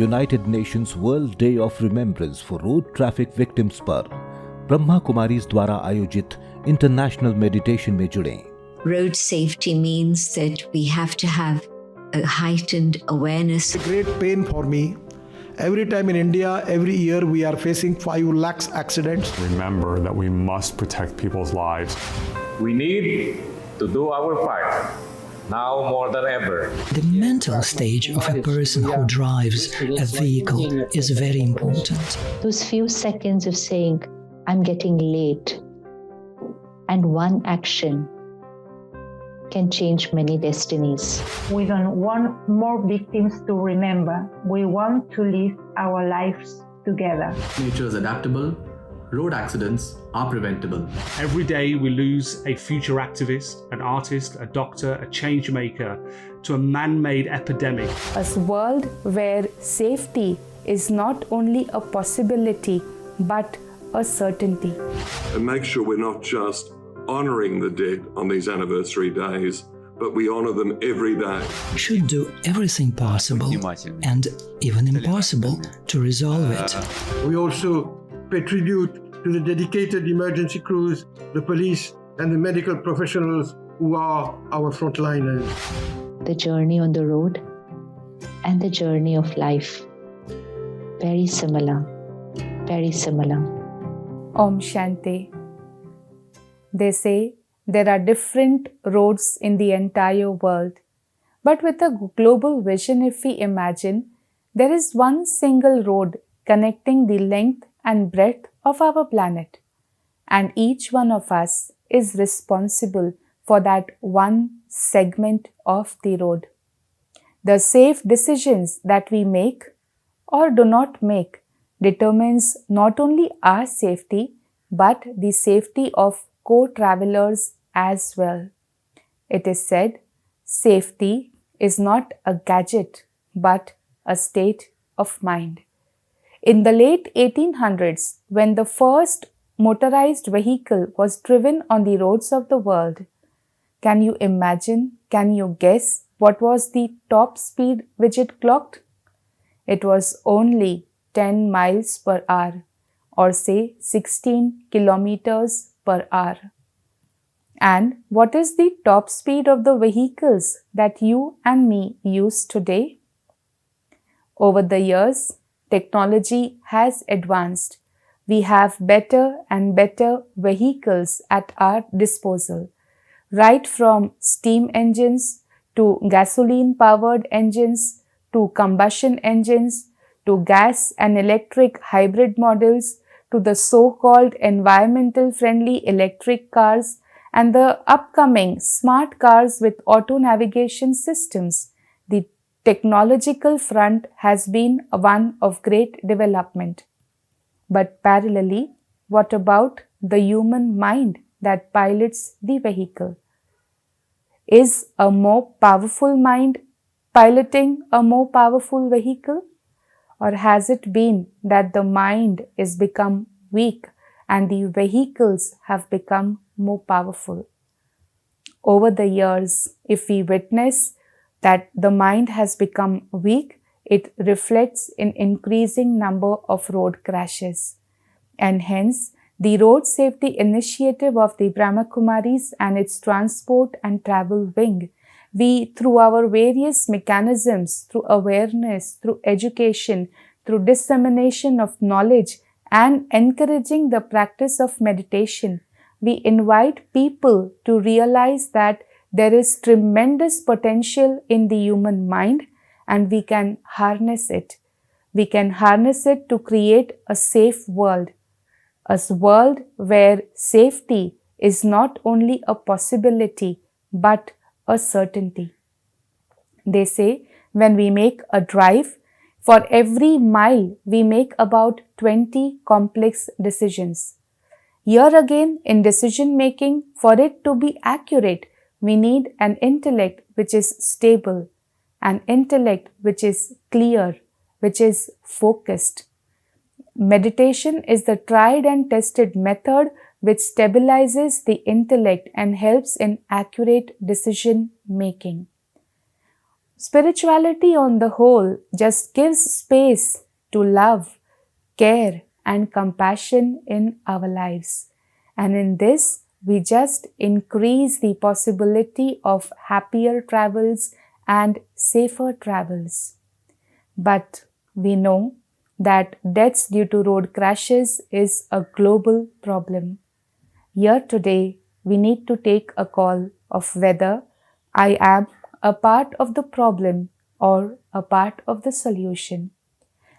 United Nations world day of remembrance for road traffic victims पर ब्रह्मा कुमारीज द्वारा आयोजित international meditation में जुड़ें। Road safety means that we have to have a heightened awareness. It's a great pain for me. Every time in India, every year we are facing 5 lakhs accidents. Remember that we must protect people's lives. We need to do our part, now more than ever. The mental stage of a person who drives a vehicle is very important. Those few seconds of saying, I'm getting late, and one action can change many destinies. We don't want more victims to remember. We want to live our lives together. Nature is adaptable. Road accidents are preventable. Every day we lose a future activist, an artist, a doctor, a change maker to a man-made epidemic. A world where safety is not only a possibility but a certainty. And make sure we're not just honouring the dead on these anniversary days, but we honour them every day. We should do everything possible and even impossible to resolve it. We also pay tribute to the dedicated emergency crews, the police and the medical professionals who are our frontliners. The journey on the road and the journey of life. Very similar. Very similar. Om Shanti. They say there are different roads in the entire world. But with a global vision, if we imagine, there is one single road connecting the length and breadth of our planet. And each one of us is responsible for that one segment of the road. The safe decisions that we make or do not make determines not only our safety, but the safety of co-travelers as well. It is said, safety is not a gadget, but a state of mind. In the late 1800s, when the first motorized vehicle was driven on the roads of the world, can you imagine, can you guess what was the top speed which it clocked? It was only 10 miles per hour, or say 16 kilometers per hour. And what is the top speed of the vehicles that you and me use today? Over the years, technology has advanced. We have better and better vehicles at our disposal, right from steam engines to gasoline-powered engines to combustion engines to gas and electric hybrid models to the so-called environmental-friendly electric cars and the upcoming smart cars with auto-navigation systems. The technological front has been one of great development. But parallelly, what about the human mind that pilots the vehicle? Is a more powerful mind piloting a more powerful vehicle? Or has it been that the mind is become weak and the vehicles have become more powerful? Over the years, if we witness that the mind has become weak, it reflects in increasing number of road crashes. And hence, the Road Safety Initiative of the Brahma Kumaris and its Transport and Travel Wing, we, through our various mechanisms, through awareness, through education, through dissemination of knowledge and encouraging the practice of meditation, we invite people to realize that there is tremendous potential in the human mind and we can harness it. We can harness it to create a safe world. A world where safety is not only a possibility but a certainty. They say when we make a drive, for every mile we make about 20 complex decisions. Here again, in decision making, for it to be accurate, we need an intellect which is stable, an intellect which is clear, which is focused. Meditation is the tried and tested method which stabilizes the intellect and helps in accurate decision making. Spirituality on the whole just gives space to love, care, and compassion in our lives. And in this, we just increase the possibility of happier travels and safer travels. But we know that deaths due to road crashes is a global problem. Here today, we need to take a call of whether I am a part of the problem or a part of the solution.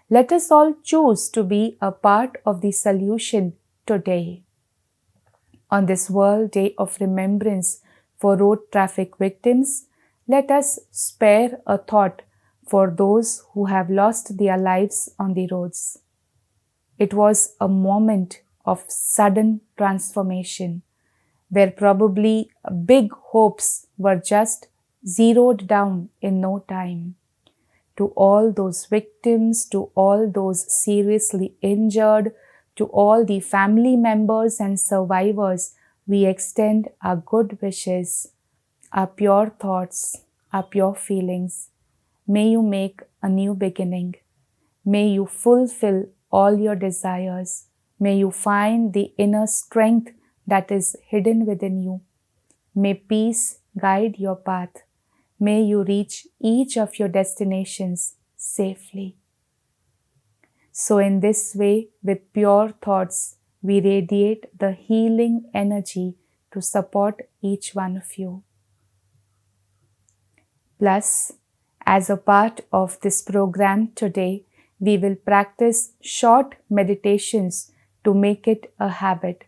Let us all choose to be a part of the solution today. On this World Day of Remembrance for road traffic victims, let us spare a thought for those who have lost their lives on the roads. It was a moment of sudden transformation, where probably big hopes were just zeroed down in no time. To all those victims, to all those seriously injured, to all the family members and survivors, we extend our good wishes, our pure thoughts, our pure feelings. May you make a new beginning. May you fulfill all your desires. May you find the inner strength that is hidden within you. May peace guide your path. May you reach each of your destinations safely. So in this way, with pure thoughts, we radiate the healing energy to support each one of you. Plus, as a part of this program today, we will practice short meditations to make it a habit.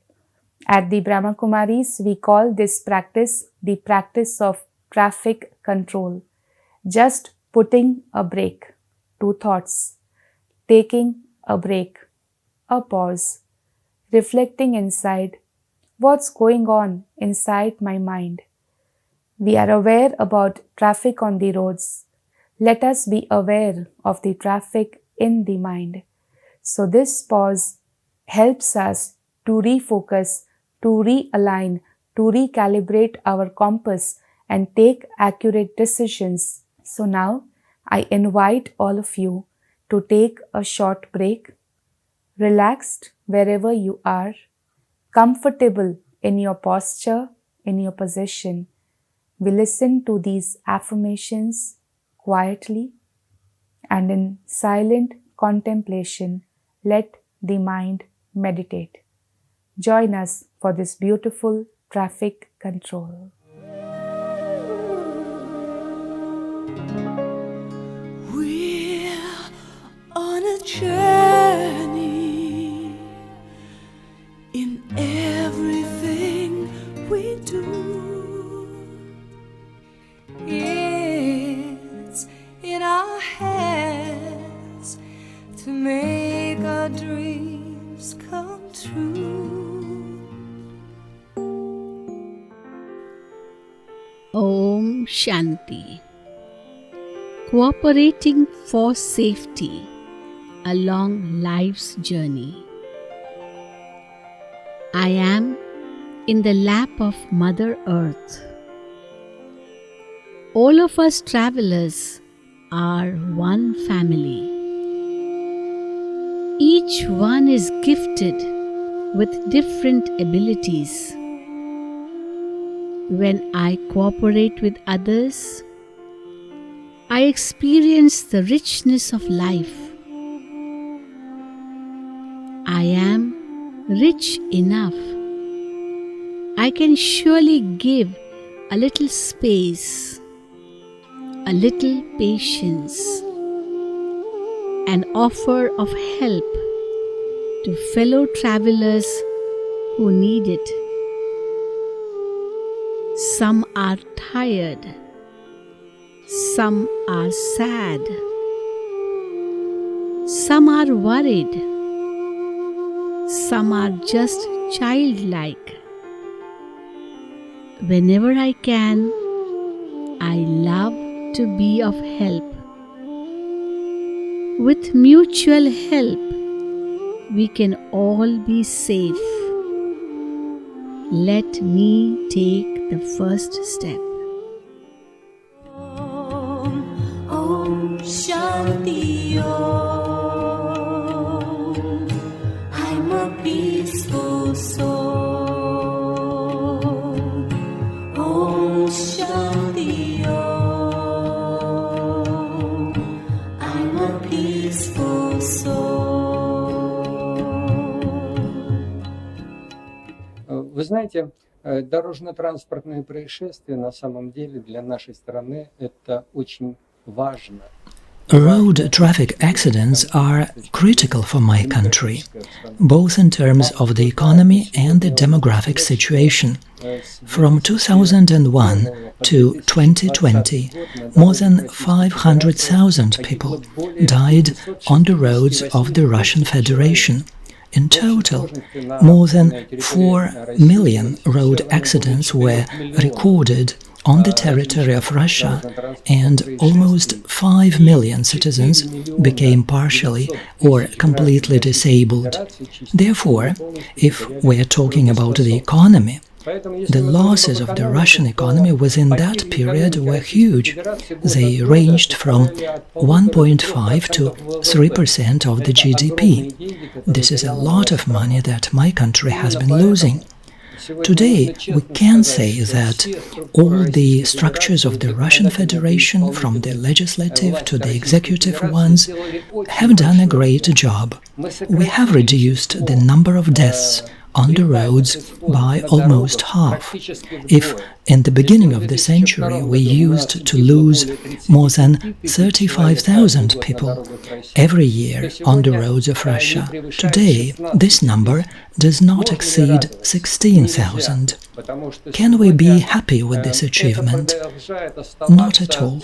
At the Brahma Kumaris, we call this practice the practice of traffic control. Just putting a brake, 2 thoughts, taking a break, a pause, reflecting inside, what's going on inside my mind. We are aware about traffic on the roads. Let us be aware of the traffic in the mind. So this pause helps us to refocus, to realign, to recalibrate our compass and take accurate decisions. So now I invite all of you to take a short break, relaxed wherever you are, comfortable in your posture, in your position. We listen to these affirmations quietly and in silent contemplation, let the mind meditate. Join us for this beautiful traffic control. We're on a journey in everything we do. It's in our hands to make our dreams come true. Om Shanti. Cooperating for safety along life's journey. I am in the lap of Mother Earth. All of us travelers are one family. Each one is gifted with different abilities. When I cooperate with others, I experience the richness of life. I am rich enough. I can surely give a little space, a little patience, an offer of help to fellow travelers who need it. Some are tired. Some are sad. Some are worried. Some are just childlike. Whenever I can, I love to be of help. With mutual help, we can all be safe. Let me take the first step. Вы знаете, дорожно-транспортные происшествия на самом деле для нашей страны это очень важно. Road traffic accidents are critical for my country, both in terms of the economy and the demographic situation. From 2001 to 2020, more than 500,000 people died on the roads of the Russian Federation. In total, more than 4 million road accidents were recorded on the territory of Russia, and almost 5 million citizens became partially or completely disabled. Therefore, if we are talking about the economy, the losses of the Russian economy within that period were huge. They ranged from 1.5 to 3% of the GDP. This is a lot of money that my country has been losing. Today, we can say that all the structures of the Russian Federation, from the legislative to the executive ones, have done a great job. We have reduced the number of deaths on the roads by almost half. If in the beginning of the century we used to lose more than 35,000 people every year on the roads of Russia, today this number does not exceed 16,000. Can we be happy with this achievement? Not at all,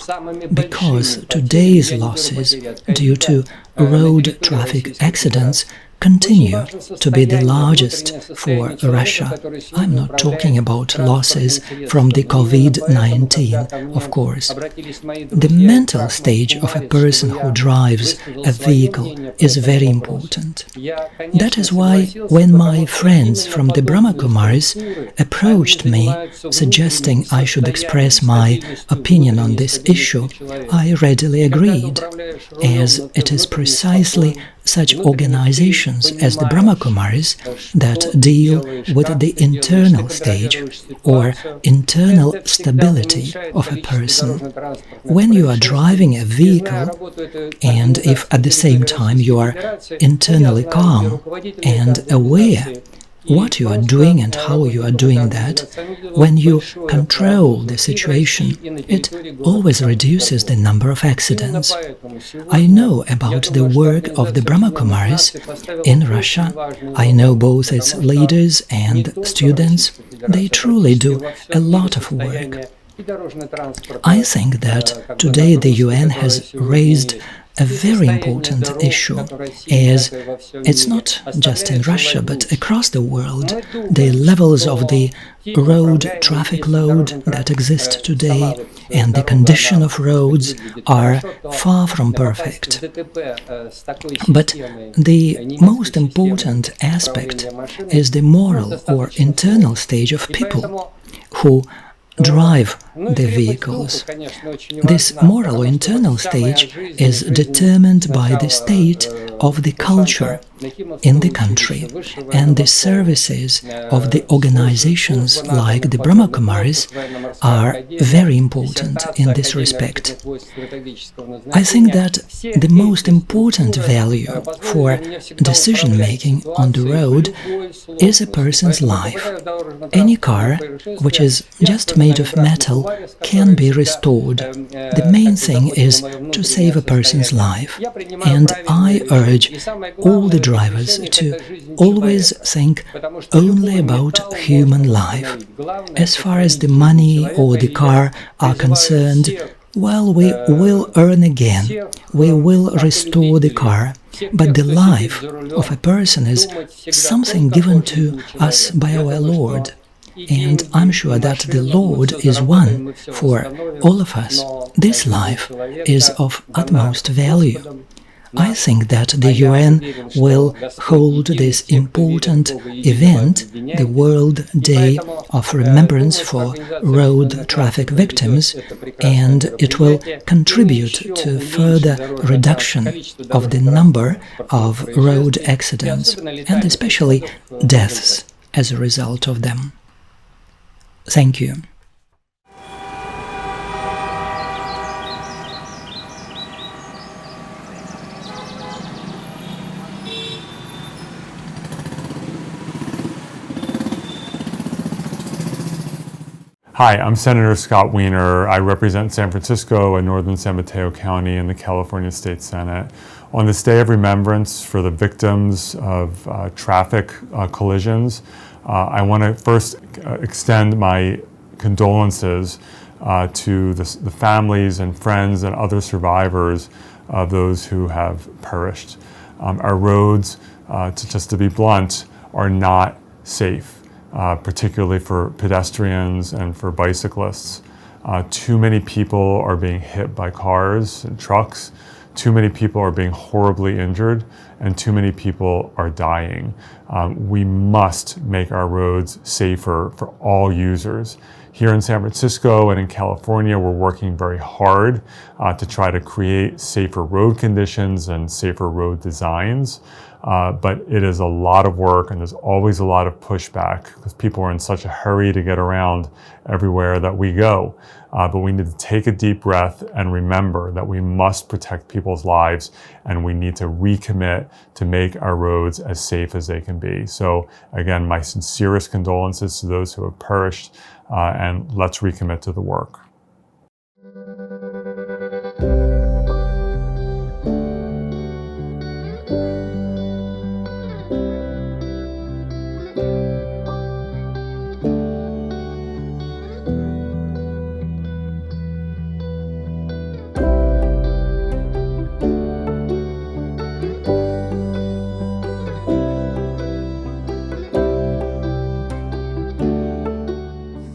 because today's losses due to road traffic accidents continue to be the largest for Russia. I'm not talking about losses from the COVID-19, of course. The mental stage of a person who drives a vehicle is very important. That is why when my friends from the Brahmakumaris approached me suggesting I should express my opinion on this issue, I readily agreed, as it is precisely such organizations as the Brahmakumaris that deal with the internal stage or internal stability of a person. When you are driving a vehicle, and if at the same time you are internally calm and aware what you are doing and how you are doing that, when you control the situation, it always reduces the number of accidents. I know about the work of the Brahmakumaris in Russia. I know both its leaders and students. They truly do a lot of work. I think that today the UN has raised a very important issue, as it's not just in Russia but across the world. The levels of the road traffic load that exist today and the condition of roads are far from perfect. But the most important aspect is the moral or internal stage of people who drive the vehicles. This moral or internal stage is determined by the state of the culture in the country, and the services of the organizations like the Brahmakumaris are very important in this respect. I think that the most important value for decision-making on the road is a person's life. Any car which is just made of metal can be restored. The main thing is to save a person's life, and I urge all the drivers to always think only about human life. As far as the money or the car are concerned, well, we will earn again, we will restore the car, but the life of a person is something given to us by our Lord. And I'm sure that the Lord is one for all of us. This life is of utmost value. I think that the UN will hold this important event, the World Day of Remembrance for Road Traffic Victims, and it will contribute to further reduction of the number of road accidents, and especially deaths as a result of them. Thank you. Hi, I'm Senator Scott Weiner. I represent San Francisco and northern San Mateo County in the California State Senate. On this day of remembrance for the victims of traffic collisions, I want to first extend my condolences to the families and friends and other survivors of those who have perished. Our roads, just to be blunt, are not safe, particularly for pedestrians and for bicyclists. Too many people are being hit by cars and trucks. Too many people are being horribly injured, and too many people are dying. We must make our roads safer for all users. Here in San Francisco and in California, we're working very hard to try to create safer road conditions and safer road designs. But it is a lot of work, and there's always a lot of pushback because people are in such a hurry to get around everywhere that we go. But we need to take a deep breath and remember that we must protect people's lives, and we need to recommit to make our roads as safe as they can be. So again, my sincerest condolences to those who have perished, and let's recommit to the work.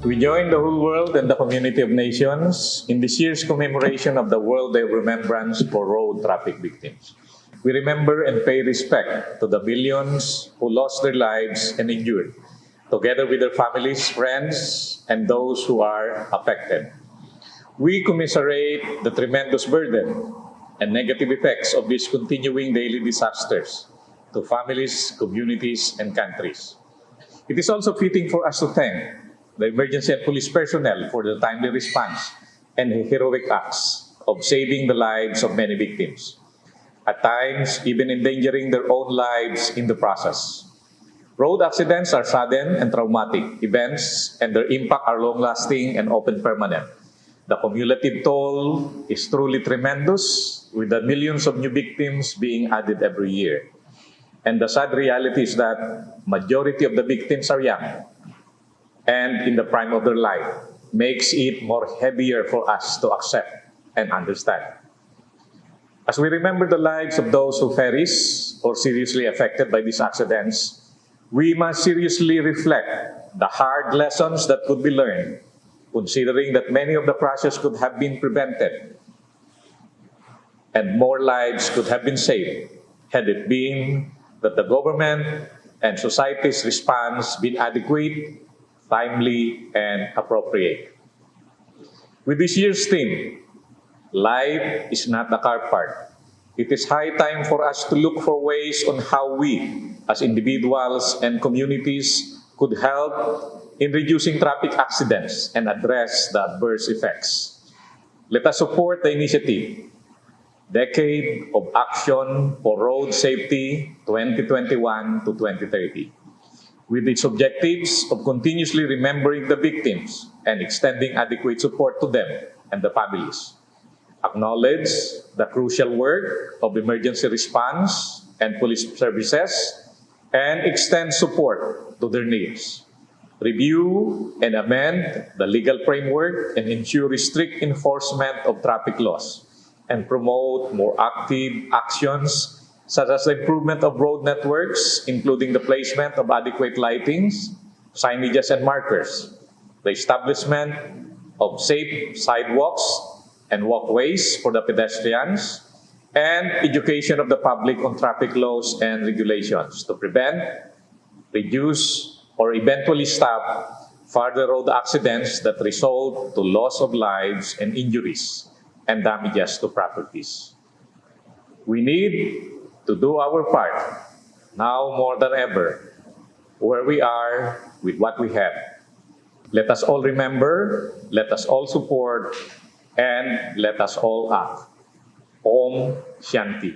We join the whole world and the community of nations in this year's commemoration of the World Day of Remembrance for road traffic victims. We remember and pay respect to the millions who lost their lives and injured, together with their families, friends, and those who are affected. We commiserate the tremendous burden and negative effects of these continuing daily disasters to families, communities, and countries. It is also fitting for us to thank the emergency and police personnel for the timely response and heroic acts of saving the lives of many victims, at times even endangering their own lives in the process. Road accidents are sudden and traumatic events, and their impact are long-lasting and often permanent. The cumulative toll is truly tremendous, with the millions of new victims being added every year. And the sad reality is that majority of the victims are young and in the prime of their life, makes it more heavier for us to accept and understand. As we remember the lives of those who perish or seriously affected by these accidents, we must seriously reflect the hard lessons that could be learned, considering that many of the crashes could have been prevented and more lives could have been saved had it been that the government and society's response been adequate, timely, and appropriate. With this year's theme, life is not a car park. It is high time for us to look for ways on how we, as individuals and communities, could help in reducing traffic accidents and address the adverse effects. Let us support the initiative, Decade of Action for Road Safety 2021 to 2030. With its objectives of continuously remembering the victims and extending adequate support to them and the families. Acknowledge the crucial work of emergency response and police services, and extend support to their needs. Review and amend the legal framework and ensure strict enforcement of traffic laws, and promote more active actions such as the improvement of road networks, including the placement of adequate lightings, signages, and markers, the establishment of safe sidewalks and walkways for the pedestrians, and education of the public on traffic laws and regulations to prevent, reduce, or eventually stop further road accidents that result to loss of lives and injuries and damages to properties. We need to do our part, now more than ever, where we are with what we have. Let us all remember, let us all support, and let us all act. Om Shanti.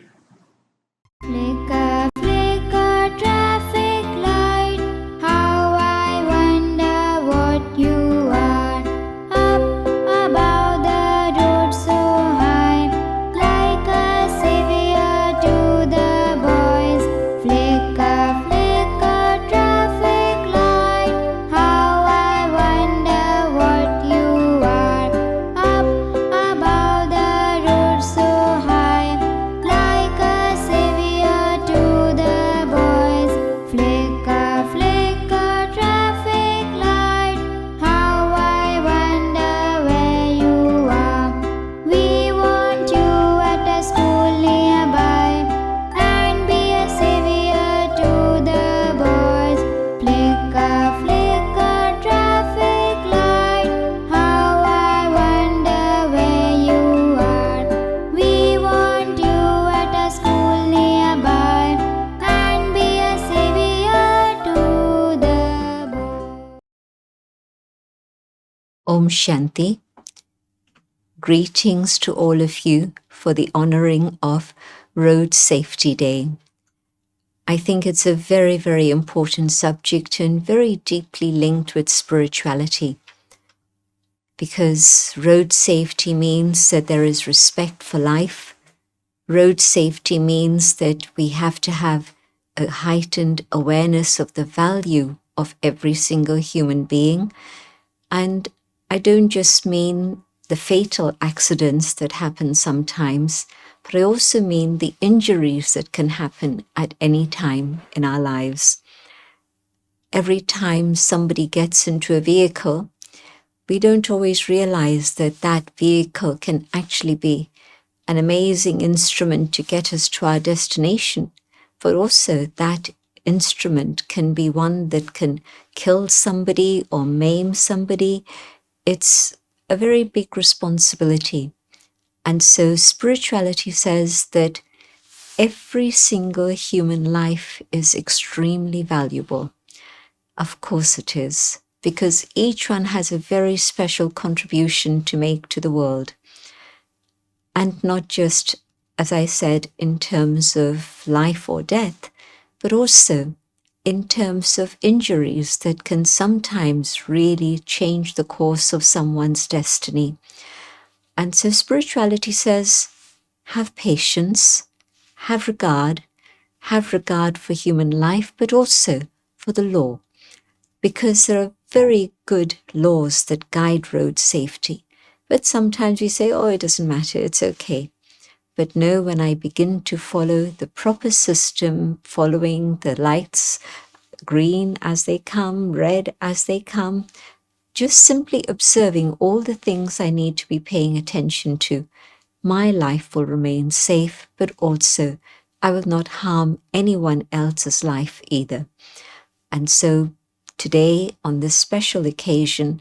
Flicker, flicker, traffic light, how I wonder what you are. Om Shanti. Greetings to all of you for the honoring of Road Safety Day. I think it's a very, very important subject and very deeply linked with spirituality, because road safety means that there is respect for life. Road safety means that we have to have a heightened awareness of the value of every single human being. And I don't just mean the fatal accidents that happen sometimes, but I also mean the injuries that can happen at any time in our lives. Every time somebody gets into a vehicle, we don't always realize that that vehicle can actually be an amazing instrument to get us to our destination, but also that instrument can be one that can kill somebody or maim somebody. It's a very big responsibility. And so spirituality says that every single human life is extremely valuable. Of course it is, because each one has a very special contribution to make to the world. And not just, as I said, in terms of life or death, but also in terms of injuries that can sometimes really change the course of someone's destiny. And so spirituality says, have patience, have regard for human life, but also for the law, because there are very good laws that guide road safety. But sometimes we say, oh, it doesn't matter, it's okay. But no, when I begin to follow the proper system, following the lights, green as they come, red as they come, just simply observing all the things I need to be paying attention to, my life will remain safe, but also I will not harm anyone else's life either. And so today, on this special occasion,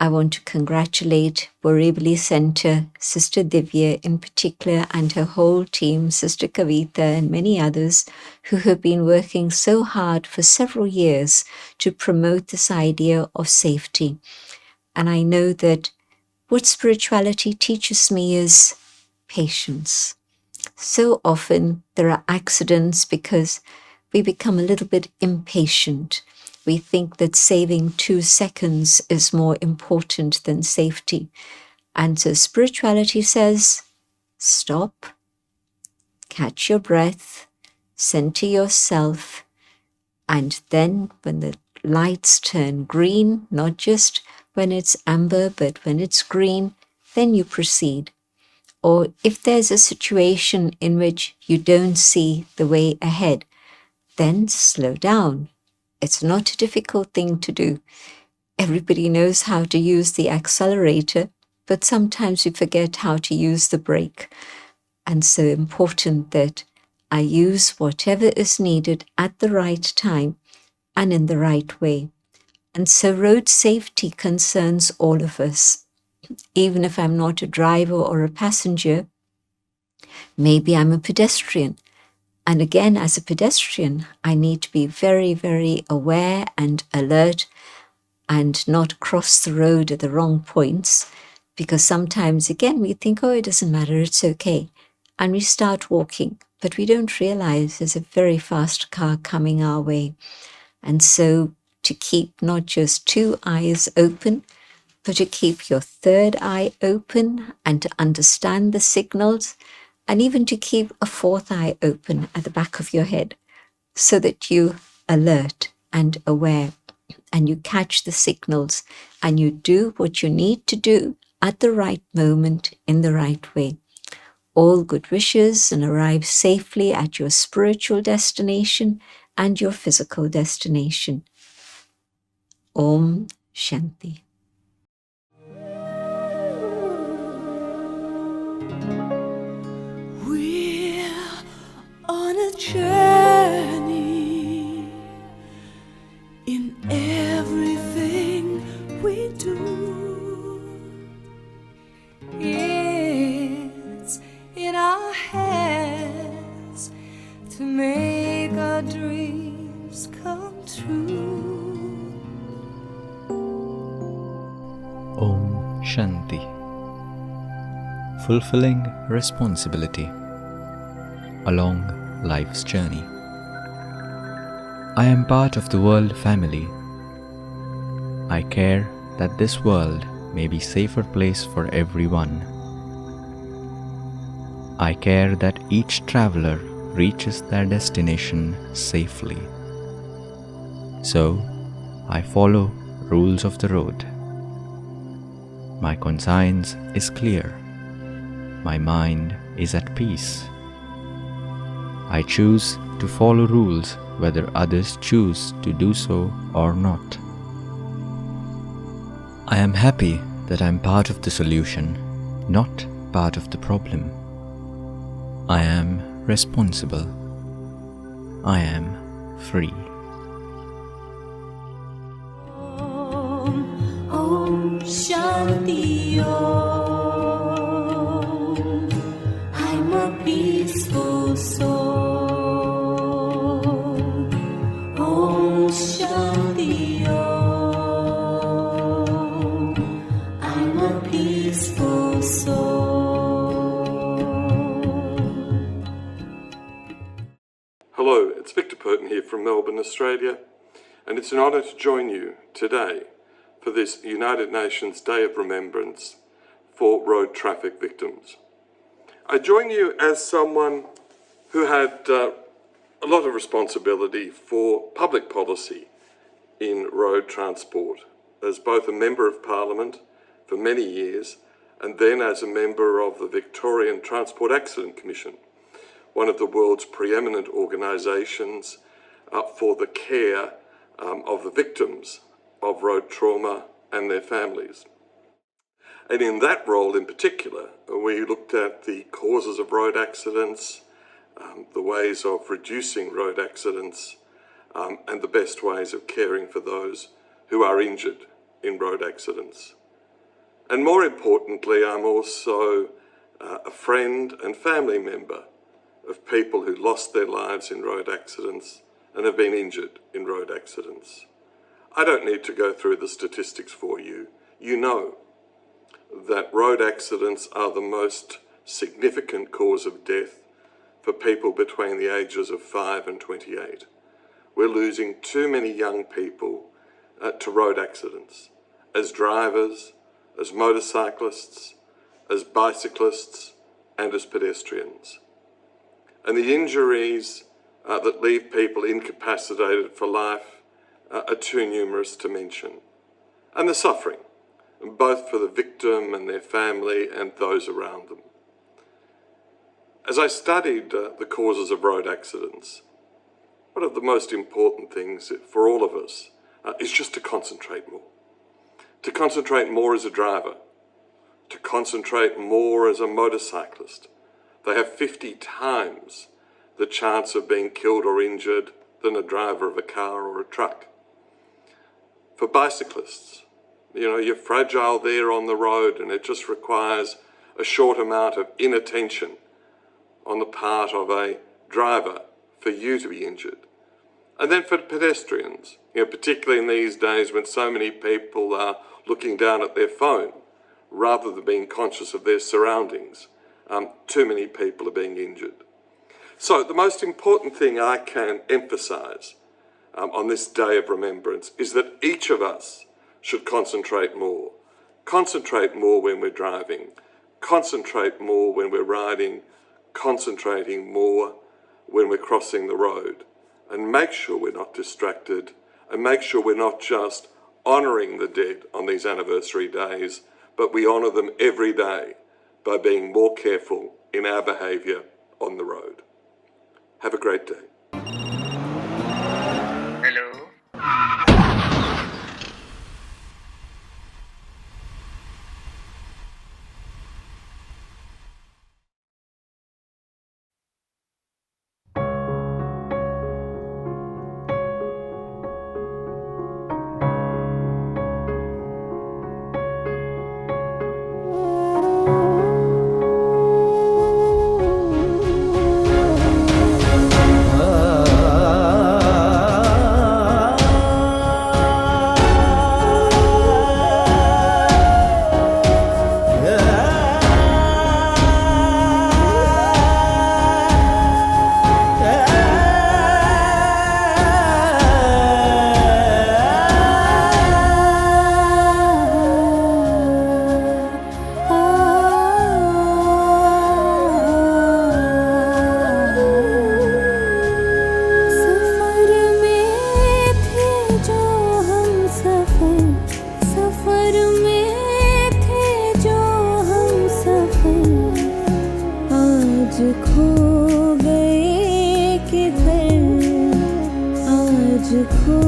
I want to congratulate Borivali Center, Sister Divya in particular, and her whole team, Sister Kavita and many others who have been working so hard for several years to promote this idea of safety. And I know that what spirituality teaches me is patience. So often there are accidents because we become a little bit impatient. We think that saving 2 seconds is more important than safety. And so spirituality says, stop, catch your breath, center yourself, and then when the lights turn green, not just when it's amber, but when it's green, then you proceed. Or if there's a situation in which you don't see the way ahead, then slow down. It's not a difficult thing to do. Everybody knows how to use the accelerator, but sometimes we forget how to use the brake. And so important that I use whatever is needed at the right time and in the right way. And so road safety concerns all of us. Even if I'm not a driver or a passenger, maybe I'm a pedestrian. And again, as a pedestrian, I need to be very, very aware and alert and not cross the road at the wrong points, because sometimes, again, we think, oh, it doesn't matter, it's okay. And we start walking, but we don't realize there's a very fast car coming our way. And so to keep not just 2 eyes open, but to keep your 3rd eye open and to understand the signals, and even to keep a 4th eye open at the back of your head so that you're alert and aware and you catch the signals and you do what you need to do at the right moment in the right way. All good wishes, and arrive safely at your spiritual destination and your physical destination. Om Shanti. On a journey in everything we do. It's in our hands to make our dreams come true. Om Shanti. Fulfilling responsibility along life's journey. I am part of the world family. I care that this world may be a safer place for everyone. I care that each traveler reaches their destination safely. So, I follow rules of the road. My conscience is clear. My mind is at peace. I choose to follow rules whether others choose to do so or not. I am happy that I am part of the solution, not part of the problem. I am responsible. I am free. Om Shanti Om. I'm a peaceful soul. Om Shanti Om. I'm a peaceful soul. Hello, it's Victor Purton here from Melbourne, Australia, and it's an honour to join you today for this United Nations Day of Remembrance for road traffic victims. I join you as someone who had a lot of responsibility for public policy in road transport, as both a Member of Parliament for many years and then as a member of the Victorian Transport Accident Commission, one of the world's preeminent organisations for the care of the victims of road trauma and their families. And in that role in particular, we looked at the causes of road accidents, the ways of reducing road accidents, and the best ways of caring for those who are injured in road accidents. And more importantly, I'm also a friend and family member of people who lost their lives in road accidents and have been injured in road accidents. I don't need to go through the statistics for you. You know that road accidents are the most significant cause of death for people between the ages of 5 and 28. We're losing too many young people to road accidents, as drivers, as motorcyclists, as bicyclists, and as pedestrians. And the injuries that leave people incapacitated for life are too numerous to mention. And the suffering, both for the victim and their family and those around them. As I studied the causes of road accidents, one of the most important things for all of us is just to concentrate more. To concentrate more as a driver, to concentrate more as a motorcyclist. They have 50 times the chance of being killed or injured than a driver of a car or a truck. For bicyclists, you're fragile there on the road and it just requires a short amount of inattention on the part of a driver for you to be injured. And then for pedestrians, particularly in these days when so many people are looking down at their phone rather than being conscious of their surroundings, too many people are being injured. So the most important thing I can emphasise on this day of remembrance is that each of us should concentrate more. Concentrate more when we're driving. Concentrate more when we're riding. Concentrating more when we're crossing the road. And make sure we're not distracted. And make sure we're not just honouring the dead on these anniversary days, but we honour them every day by being more careful in our behaviour on the road. Have a great day. खो गए किधर, आज खो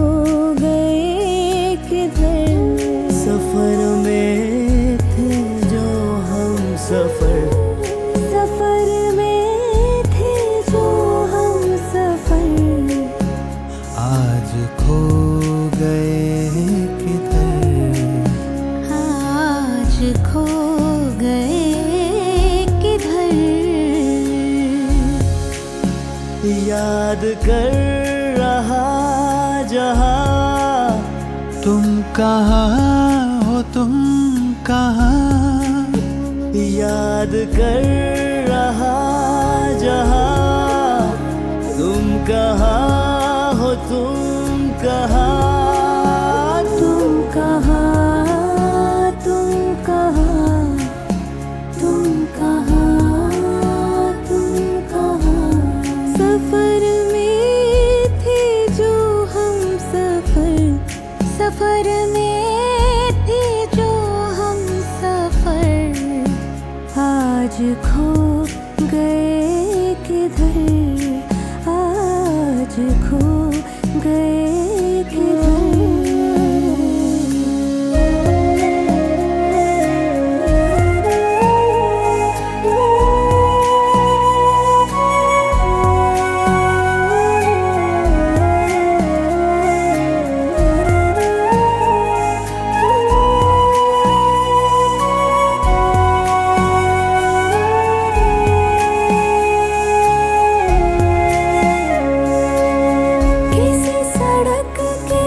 गए किधर। सफर में थे जो हम सफर, सफर में थे जो हम सफर। आज खो गए किधर, आज खो गए किधर। याद कर रहा जहाँ, तुम कहाँ हो, तुम कहाँ। याद कर रहा जहाँ, तुम कहाँ हो, तुम कहाँ। तुम कहाँ, तुम कहाँ, तुम कहाँ, तुम कहाँ। सफर में थे जो हम सफर, सफर में थे जो हम सफर। आज खो गए किधर, आज खो गए किधर। किसी सड़क के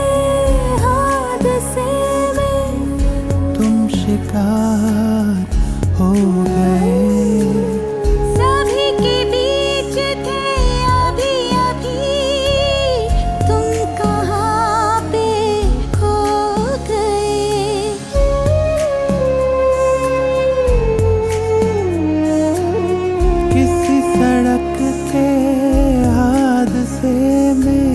हादसे में तुम शिकार हो गए। सभी के बीच थे अभी अभी, तुम कहाँ पे खो गए। किसी सड़क के हादसे में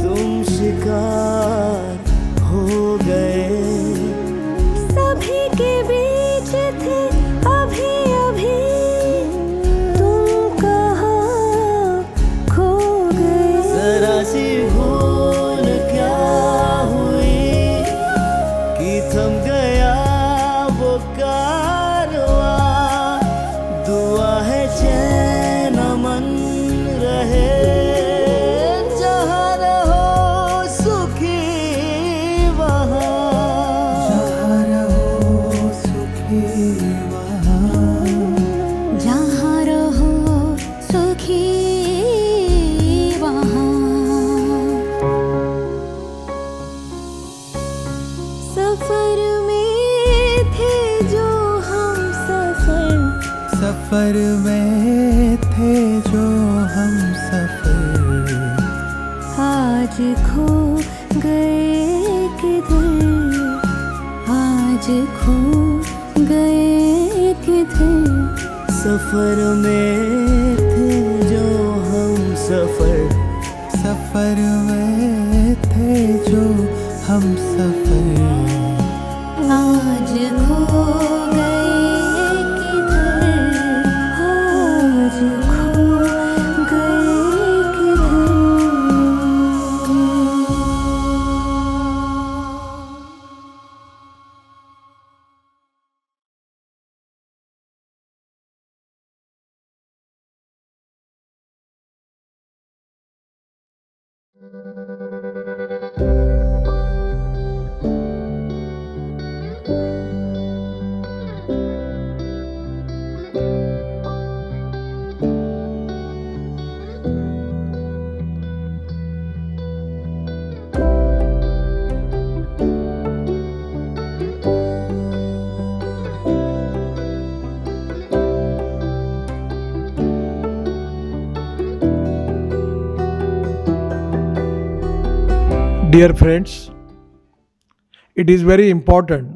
तुम शिकार हो गए। सभी के बीच थे अभी अभी, तुम कहाँ खो गए। जरा सी भूल क्या हुई कि थम गया वो कारवां। दुआ है चैन अमन रहे, जहाँ रहो सुखी वहाँ। जहाँ रहो सुखी वहाँ। जहाँ रहो सुखी वहाँ। सफर में थे जो हम सफर, सफर में थे जो हम सफर। आज खो गए किधर, आज खो गए किधर। सफर में थे जो हम सफर, सफर में थे जो हम सफर। आज खो गए किधर, आज खो गए किधर। Dear friends, it is very important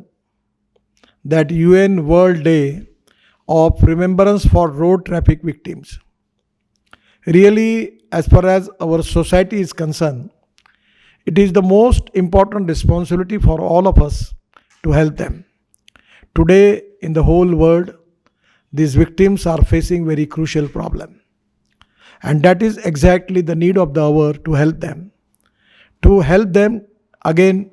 that UN World Day of Remembrance for Road Traffic Victims. Really, as far as our society is concerned, it is the most important responsibility for all of us to help them. Today, in the whole world, these victims are facing very crucial problem. And that is exactly the need of the hour to help them. To help them again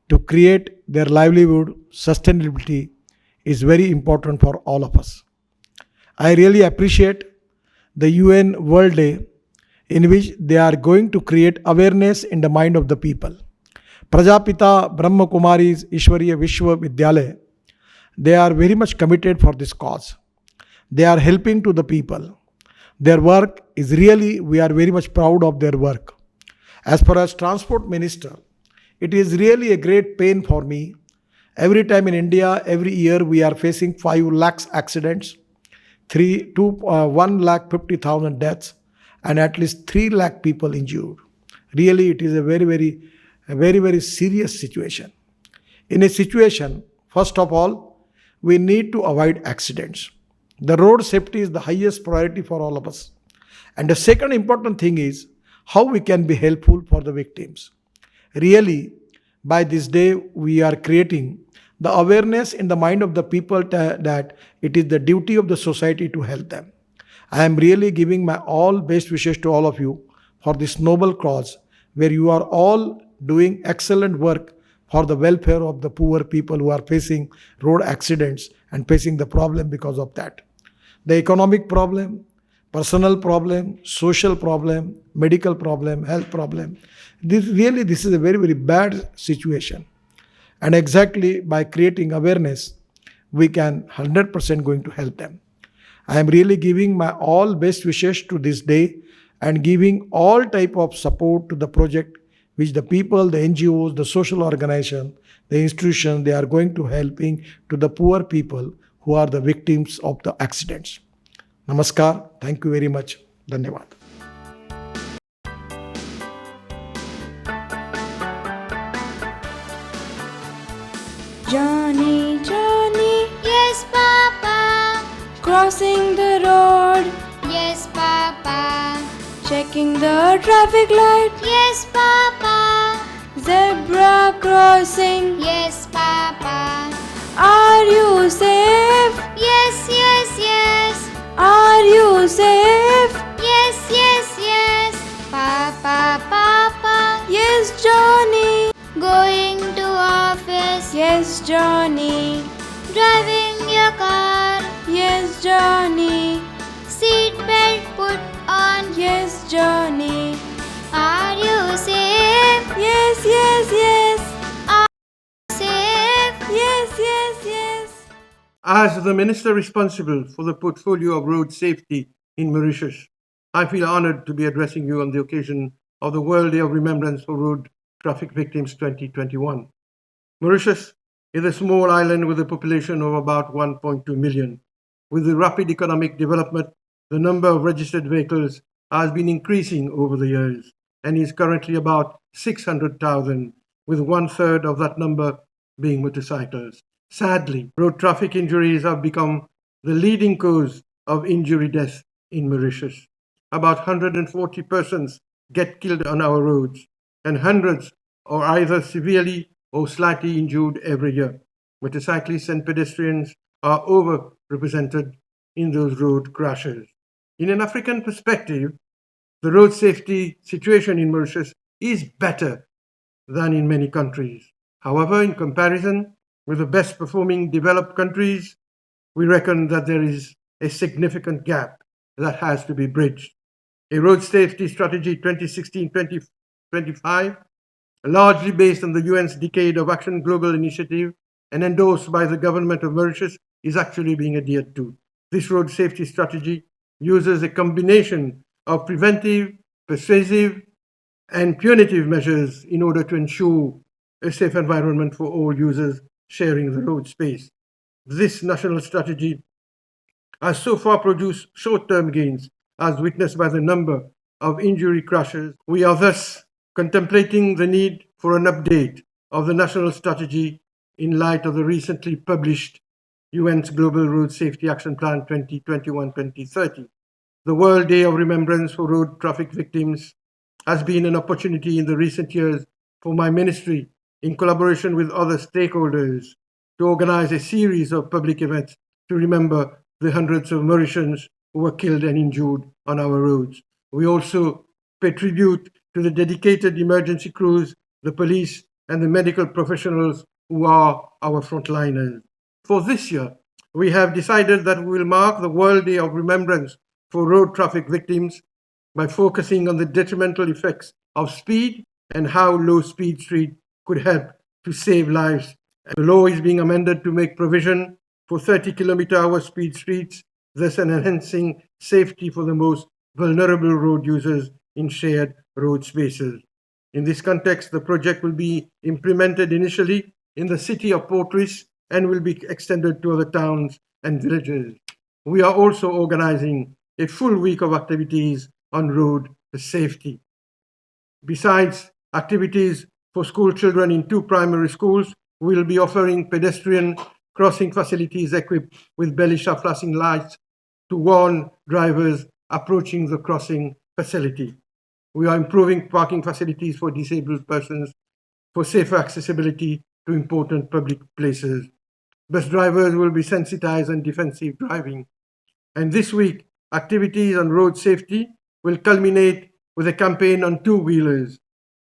to create their livelihood sustainability is very important for all of us. I really appreciate the UN World Day in which they are going to create awareness in the mind of the people. Prajapita Brahma Kumari's Ishwariya Vishwa Vidyalaya, they are very much committed for this cause. They are helping to the people. Their work is really, we are very much proud of their work. As far as Transport Minister, it is really a great pain for me. Every time in India, every year we are facing 5 lakhs accidents, 1,50,000 deaths, and at least 3 lakh people injured. Really, it is a very serious situation. In a situation, first of all, we need to avoid accidents. The road safety is the highest priority for all of us. And the second important thing is how we can be helpful for the victims. Really, by this day, we are creating the awareness in the mind of the people that it is the duty of the society to help them. I am really giving my all best wishes to all of you for this noble cause where you are all doing excellent work for the welfare of the poor people who are facing road accidents and facing the problem because of that. The economic problem, personal problem, social problem, medical problem, health problem. This is a very bad situation. And exactly by creating awareness, we can 100% going to help them. I am really giving my all best wishes to this day and giving all type of support to the project which the people, the NGOs, the social organization, the institution, they are going to helping to the poor people who are the victims of the accidents. Namaskar. Thank you very much. Dhanyavad. Johnny, Johnny, yes, Papa. Crossing the road, yes, Papa. Checking the traffic light, yes, Papa. Zebra crossing, yes, Papa. Are you safe? Yes, yes, yes. Are you safe? Yes, yes, yes. Papa, Papa. Yes, Johnny. Going to office, yes, Johnny. Driving your car, yes, Johnny. Seat belt put on, yes, Johnny. Are you safe? Yes, yes, yes. Are you safe? Yes, yes, yes. As the Minister responsible for the portfolio of road safety in Mauritius, I feel honored to be addressing you on the occasion of the World Day of Remembrance for Road Traffic Victims 2021. Mauritius is a small island with a population of about 1.2 million. With the rapid economic development, the number of registered vehicles has been increasing over the years and is currently about 600,000, with 1/3 of that number being motorcycles. Sadly, road traffic injuries have become the leading cause of injury deaths in Mauritius. About 140 persons get killed on our roads, and hundreds are either severely or slightly injured every year. Motorcyclists and pedestrians are overrepresented in those road crashes. In an African perspective, the road safety situation in Mauritius is better than in many countries. However, in comparison with the best performing developed countries, we reckon that there is a significant gap that has to be bridged. A road safety strategy 2016-2025, largely based on the UN's Decade of Action Global Initiative and endorsed by the government of Mauritius, is actually being adhered to. This road safety strategy uses a combination of preventive, persuasive, and punitive measures in order to ensure a safe environment for all users sharing the road space. This national strategy has so far produced short-term gains, as witnessed by the number of injury crashes. We are thus contemplating the need for an update of the national strategy in light of the recently published UN's Global Road Safety Action Plan 2021-2030. The World Day of Remembrance for Road Traffic Victims has been an opportunity in the recent years for my ministry, in collaboration with other stakeholders, to organize a series of public events to remember the hundreds of Mauritians who were killed and injured on our roads. We also pay tribute to the dedicated emergency crews, the police, and the medical professionals who are our frontliners. For this year, we have decided that we will mark the World Day of Remembrance for road traffic victims by focusing on the detrimental effects of speed and how low speed street could help to save lives. The law is being amended to make provision for 30-kilometer-hour speed streets, thus enhancing safety for the most vulnerable road users in shared road spaces. In this context, the project will be implemented initially in the city of Port Louis and will be extended to other towns and villages. We are also organizing a full week of activities on road safety. Besides activities for school children in 2 primary schools, we will be offering pedestrian crossing facilities equipped with belly shaft flashing lights to warn drivers approaching the crossing facility. We are improving parking facilities for disabled persons for safer accessibility to important public places. Bus drivers will be sensitized on defensive driving. And this week, activities on road safety will culminate with a campaign on two-wheelers.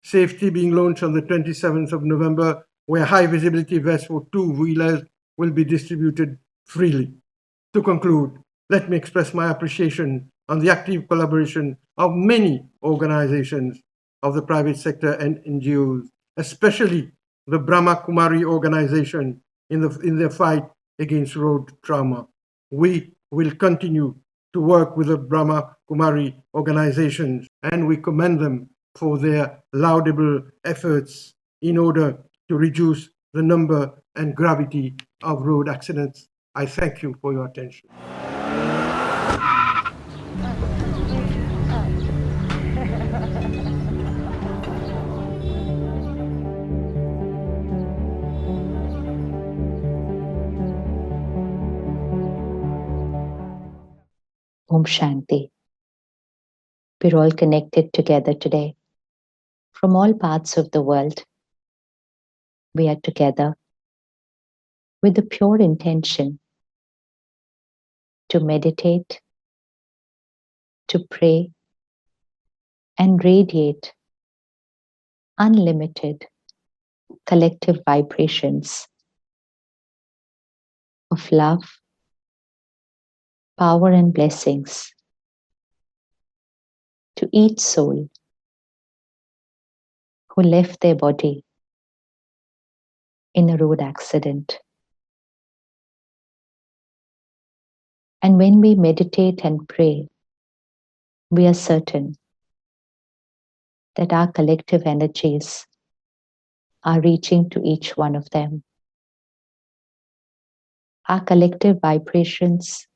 Safety being launched on the 27th of November, where high visibility vests for two-wheelers will be distributed freely. To conclude, let me express my appreciation on the active collaboration of many organizations of the private sector and NGOs, especially the Brahma Kumari organization in their fight against road trauma. We will continue to work with the Brahma Kumari organizations, and we commend them for their laudable efforts in order to reduce the number and gravity of road accidents. I thank you for your attention. Om Shanti. We're all connected together today. From all parts of the world, we are together with the pure intention to meditate, to pray, and radiate unlimited collective vibrations of love, power, and blessings to each soul who left their body in a road accident. And when we meditate and pray, we are certain that our collective energies are reaching to each one of them. Our collective vibrations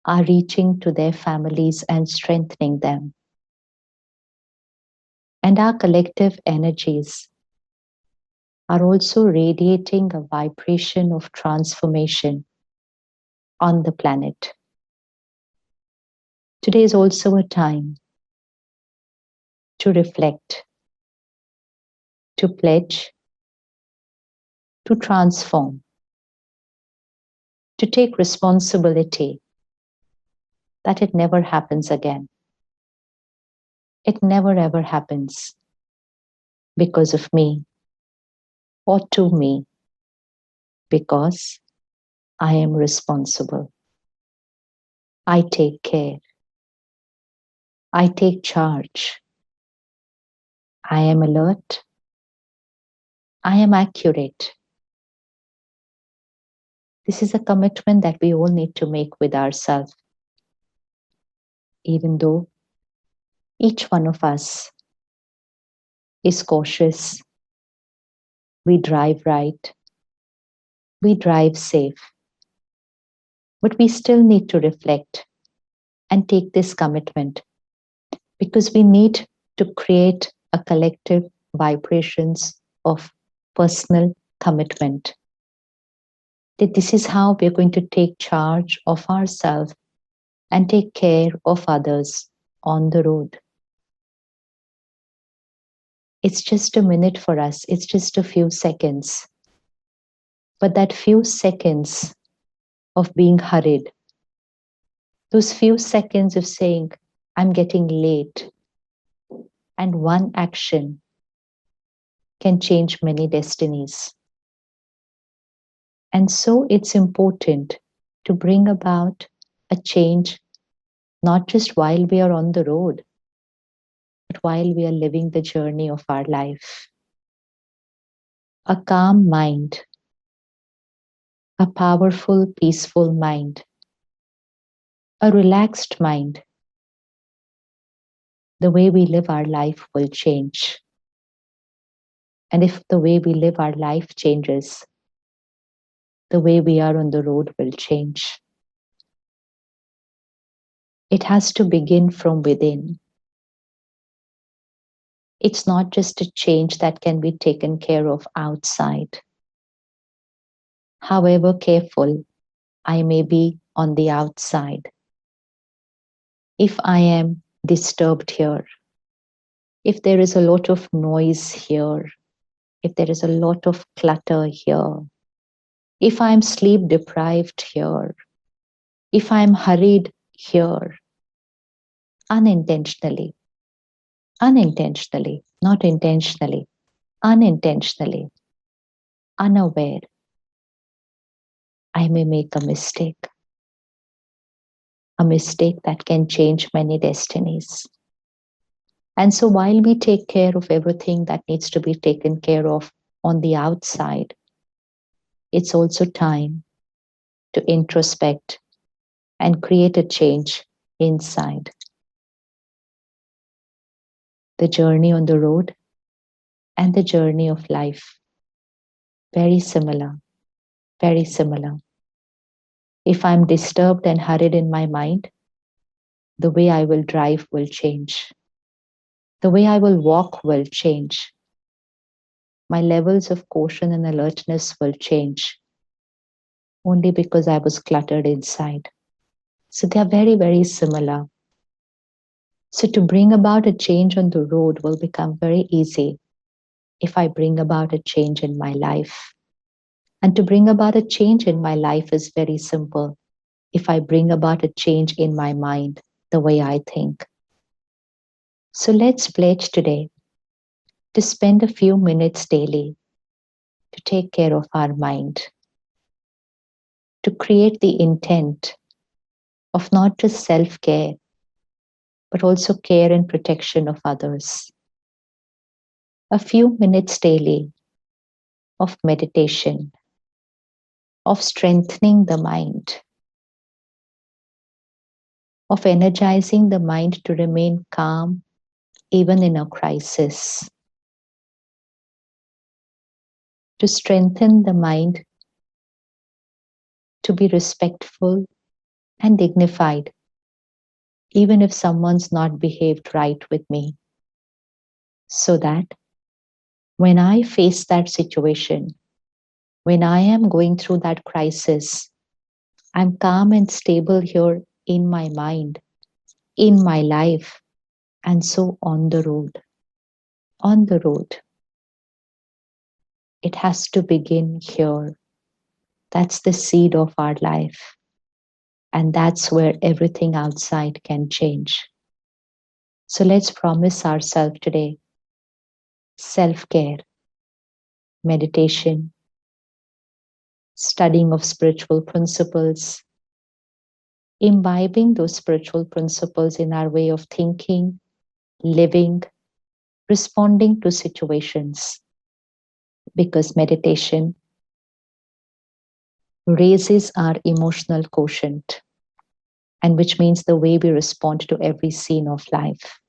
are reaching to their families and strengthening them. And our collective energies are also radiating a vibration of transformation on the planet. Today is also a time to reflect, to pledge, to transform, to take responsibility that it never happens again. It never ever happens because of me or to me, because I am responsible. I take care. I take charge. I am alert. I am accurate. This is a commitment that we all need to make with ourselves. Even though each one of us is cautious, we drive right, we drive safe, but we still need to reflect and take this commitment because we need to create a collective vibrations of personal commitment. That this is how we're going to take charge of ourselves and take care of others on the road. It's just a minute for us, it's just a few seconds. But that few seconds of being hurried, Those few seconds of saying, I'm getting late, and one action can change many destinies. And so it's important to bring about a change, not just while we are on the road, but while we are living the journey of our life. A calm mind, a powerful, peaceful mind, a relaxed mind, the way we live our life will change. And if the way we live our life changes, the way we are on the road will change. It has to begin from within. It's not just a change that can be taken care of outside. However careful I may be on the outside, if I am disturbed here, if there is a lot of noise here, if there is a lot of clutter here, if I'm sleep deprived here, if I'm hurried here, unintentionally, not intentionally, unintentionally, unaware, I may make a mistake that can change many destinies. And so while we take care of everything that needs to be taken care of on the outside, it's also time to introspect and create a change inside. The journey on the road and the journey of life, very similar, very similar. If I'm disturbed and hurried in my mind, the way I will drive will change. The way I will walk will change. My levels of caution and alertness will change only because I was cluttered inside. So they are very, very similar. So to bring about a change on the road will become very easy if I bring about a change in my life. And to bring about a change in my life is very simple. If I bring about a change in my mind, the way I think. So let's pledge today to spend a few minutes daily to take care of our mind, to create the intent of not just self-care, but also care and protection of others. A few minutes daily of meditation, of strengthening the mind, of energizing the mind to remain calm even in a crisis, to strengthen the mind to be respectful and dignified, even if someone's not behaved right with me, so that when I face that situation, when I am going through that crisis, I'm calm and stable here in my mind, in my life, and so on the road. On the road. It has to begin here. That's the seed of our life. And that's where everything outside can change. So let's promise ourselves today self-care, meditation, studying of spiritual principles, imbibing those spiritual principles in our way of thinking, living, responding to situations. Because meditation raises our emotional quotient, and which means the way we respond to every scene of life.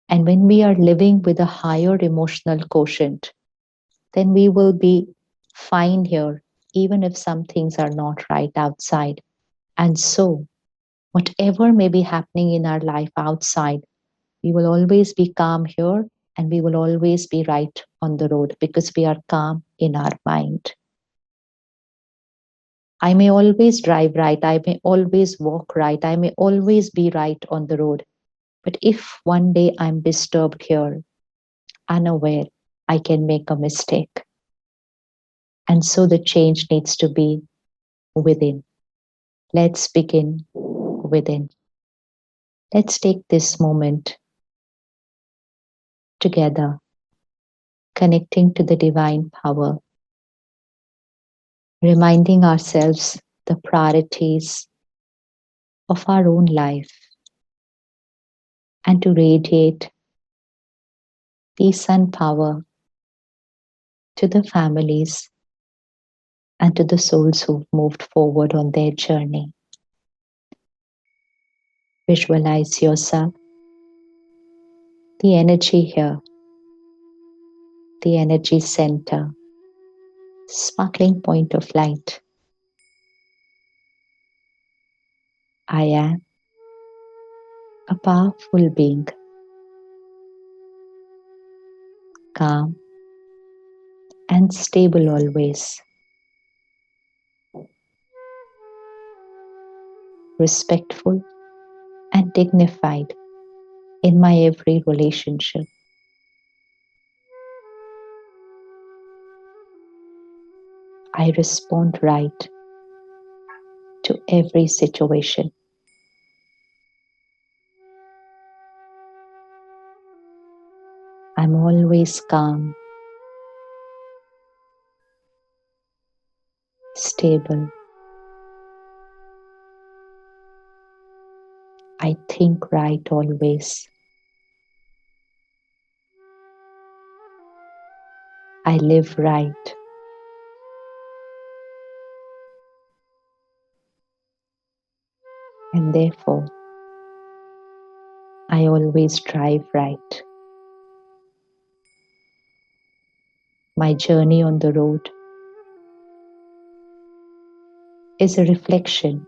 And when we are living with a higher emotional quotient, then we will be fine here, even if some things are not right outside. And so, whatever may be happening in our life outside, we will always be calm here and we will always be right on the road because we are calm in our mind. I may always drive right, I may always walk right, I may always be right on the road. But if one day I'm disturbed here, unaware, I can make a mistake. And so the change needs to be within. Let's begin within. Let's take this moment together, connecting to the divine power, reminding ourselves the priorities of our own life, and to radiate peace and power to the families and to the souls who've moved forward on their journey. Visualize yourself, the energy here, the energy center, sparkling point of light. I am a powerful being, calm and stable always, respectful and dignified in my every relationship. I respond right to every situation. I'm always calm, stable. I think right always. I live right. And therefore, I always drive right. My journey on the road is a reflection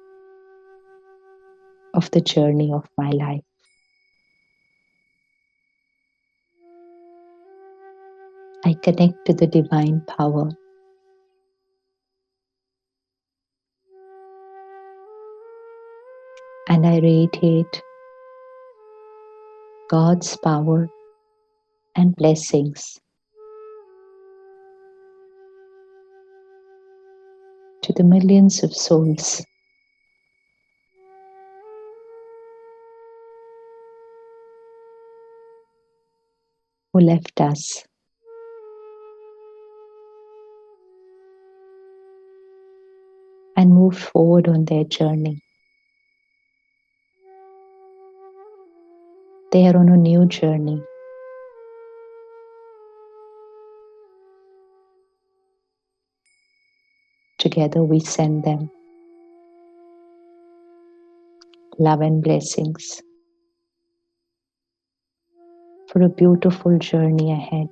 of the journey of my life. I connect to the divine power. And I radiate God's power and blessings to the millions of souls who left us and moved forward on their journey. They are on a new journey. Together we send them love and blessings for a beautiful journey ahead.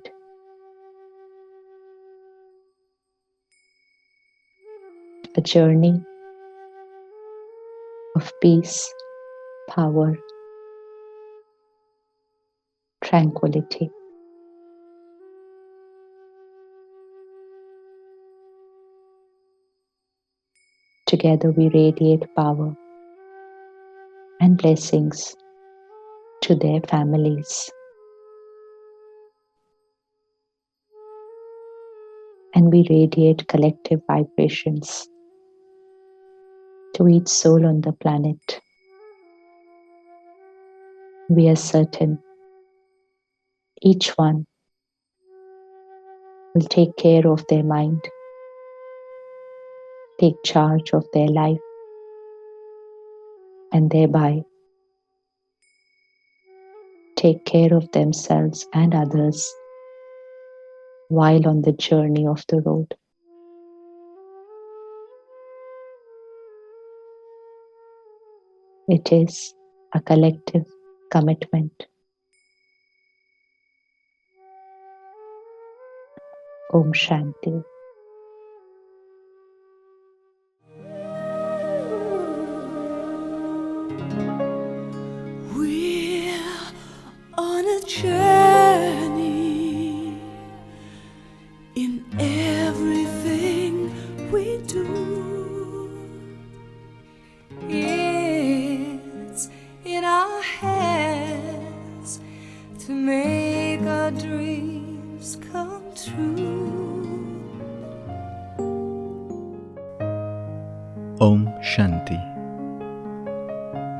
A journey of peace, power, tranquility. Together we radiate power and blessings to their families. And we radiate collective vibrations to each soul on the planet. We are certain each one will take care of their mind, take charge of their life, and thereby take care of themselves and others while on the journey of the road. It is a collective commitment. Om Shanti. We're on a journey in everything we do. It's in our hands to make our dreams come true. Om Shanti.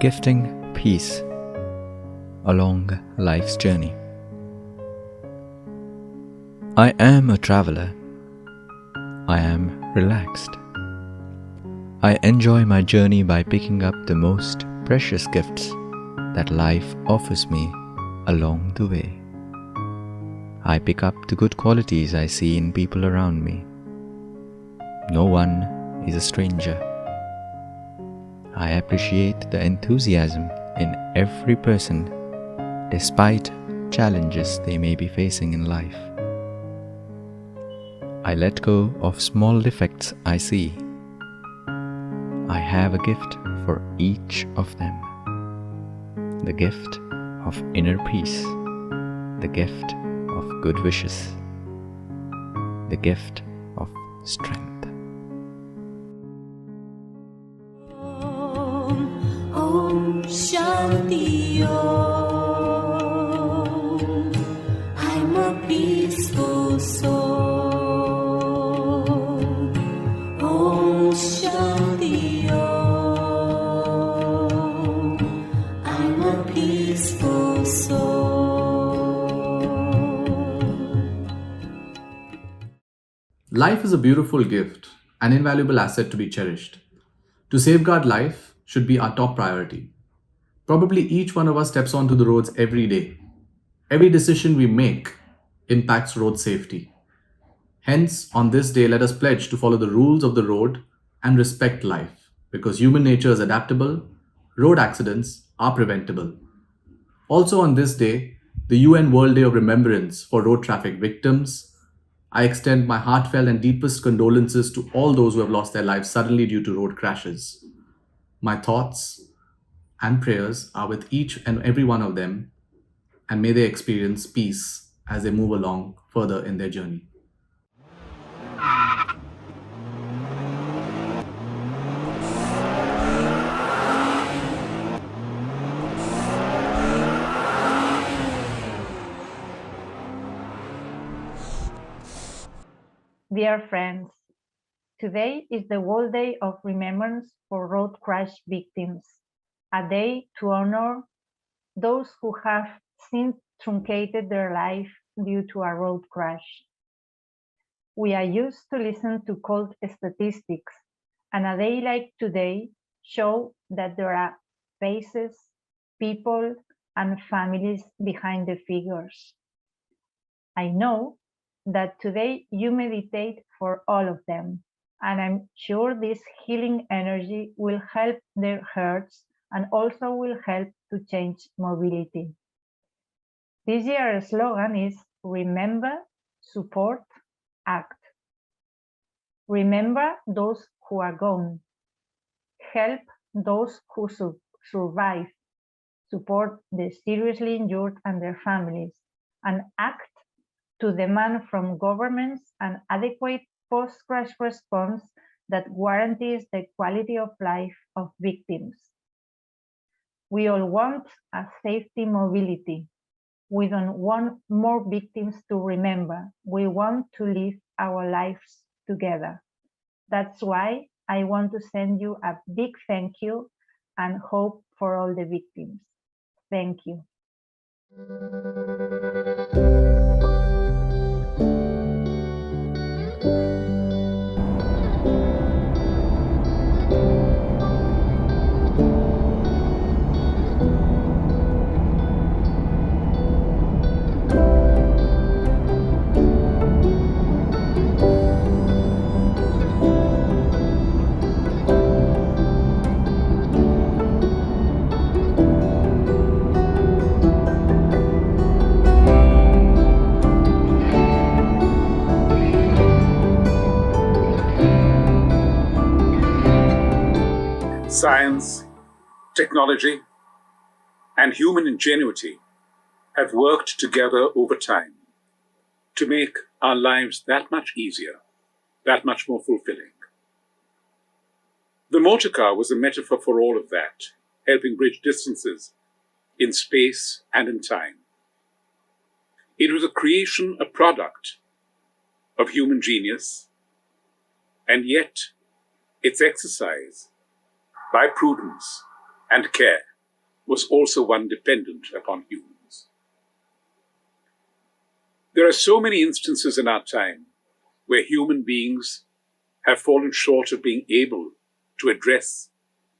gifting peace along life's journey. I am a traveler. I am relaxed. I enjoy my journey by picking up the most precious gifts that life offers me along the way. I pick up the good qualities I see in people around me. No one is a stranger. I appreciate the enthusiasm in every person despite challenges they may be facing in life. I let go of small defects I see. I have a gift for each of them. The gift of inner peace, the gift of good wishes, the gift of strength. Om Shanti Om. I'm a peaceful soul. Om Shanti Om. I'm a peaceful soul. Life is a beautiful gift, an invaluable asset to be cherished. To safeguard life should be our top priority. Probably each one of us steps onto the roads every day. Every decision we make impacts road safety. Hence, on this day, let us pledge to follow the rules of the road and respect life, because human nature is adaptable, road accidents are preventable. Also on this day, the UN World Day of Remembrance for road traffic victims, I extend my heartfelt and deepest condolences to all those who have lost their lives suddenly due to road crashes. My thoughts and prayers are with each and every one of them, and may they experience peace as they move along further in their journey. Dear friends, today is the World Day of Remembrance for Road Crash Victims, a day to honor those who have since truncated their life due to a road crash. We are used to listen to cold statistics, and a day like today shows that there are faces, people, and families behind the figures. I know that today you meditate for all of them, and I'm sure this healing energy will help their hearts and also will help to change mobility. This year's slogan is Remember, Support, Act. Remember those who are gone. Help those who survive. Support the seriously injured and their families, and act to demand from governments an adequate post-crash response that guarantees the quality of life of victims. We all want a safety mobility. We don't want more victims to remember. We want to live our lives together. That's why I want to send you a big thank you and hope for all the victims. Thank you. Science, technology, and human ingenuity have worked together over time to make our lives that much easier, that much more fulfilling. The motor car was a metaphor for all of that, helping bridge distances in space and in time. It was a creation, a product of human genius, and yet its exercise by prudence and care was also one dependent upon humans. There are so many instances in our time where human beings have fallen short of being able to address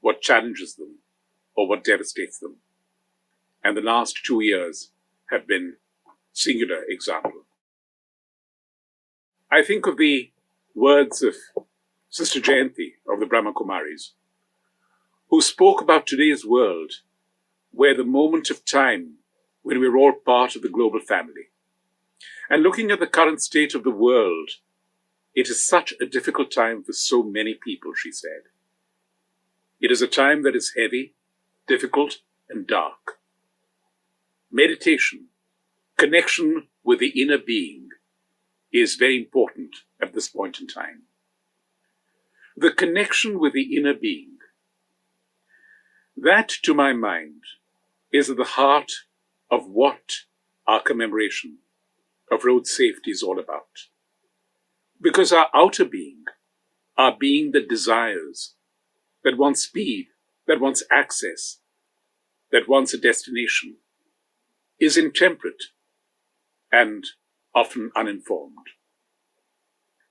what challenges them or what devastates them. And the last 2 years have been singular example. I think of the words of Sister Jayanti of the Brahma Kumaris, who spoke about today's world, where the moment of time when we're all part of the global family. And looking at the current state of the world, it is such a difficult time for so many people, she said. It is a time that is heavy, difficult, and dark. Meditation, connection with the inner being, is very important at this point in time. The connection with the inner being, that, to my mind, is at the heart of what our commemoration of road safety is all about. Because our outer being, our being that desires, that wants speed, that wants access, that wants a destination, is intemperate and often uninformed.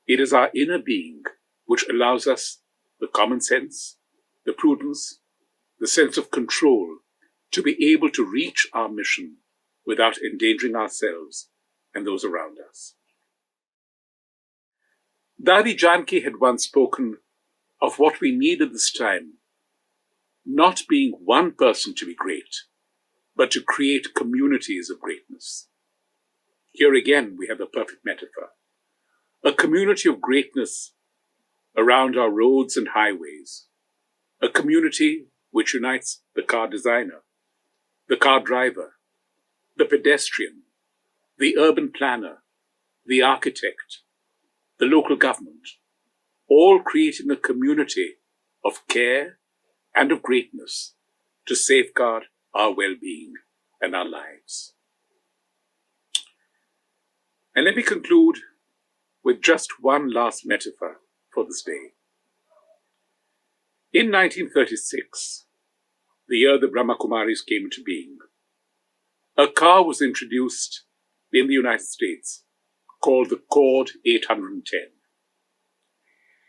It is our inner being which allows us the common sense, the prudence, the sense of control to be able to reach our mission without endangering ourselves and those around us. Dadi Janki had once spoken of what we need at this time, not being one person to be great, but to create communities of greatness. Here again, we have the perfect metaphor. A community of greatness around our roads and highways. A community which unites the car designer, the car driver, the pedestrian, the urban planner, the architect, the local government, all creating a community of care and of greatness to safeguard our well-being and our lives. And let me conclude with just one last metaphor for this day. In 1936, the year the Brahma Kumaris came into being, a car was introduced in the United States called the Cord 810.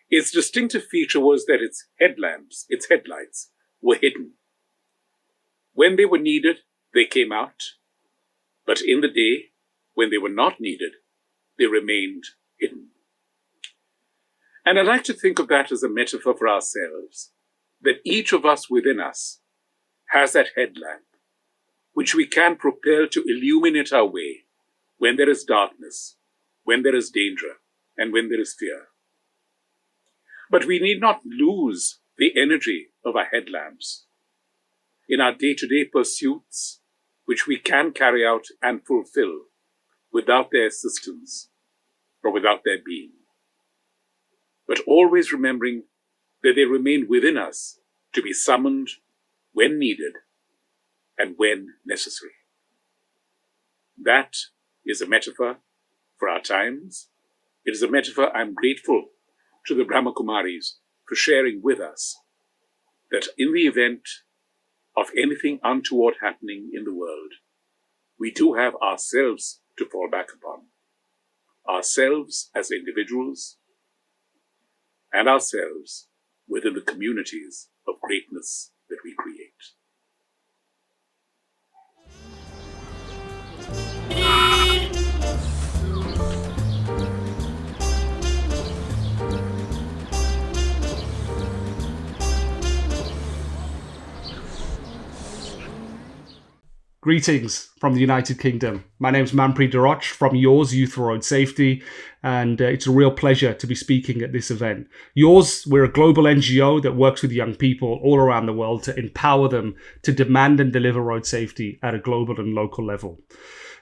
Its distinctive feature was that its headlights were hidden. When they were needed, they came out, but in the day, when they were not needed, they remained hidden. And I like to think of that as a metaphor for ourselves, that each of us within us has that headlamp, which we can propel to illuminate our way when there is darkness, when there is danger, and when there is fear. But we need not lose the energy of our headlamps in our day-to-day pursuits, which we can carry out and fulfill without their assistance or without their being. But always remembering that they remain within us to be summoned when needed and when necessary. That is a metaphor for our times. It is a metaphor I'm grateful to the Brahma Kumaris for sharing with us, that in the event of anything untoward happening in the world, we do have ourselves to fall back upon. Ourselves as individuals and ourselves within the communities of greatness that we create. Greetings from the United Kingdom. My name is Manpreet Darroch from Yours Youth for Road Safety, and it's a real pleasure to be speaking at this event. Yours, we're a global NGO that works with young people all around the world to empower them to demand and deliver road safety at a global and local level.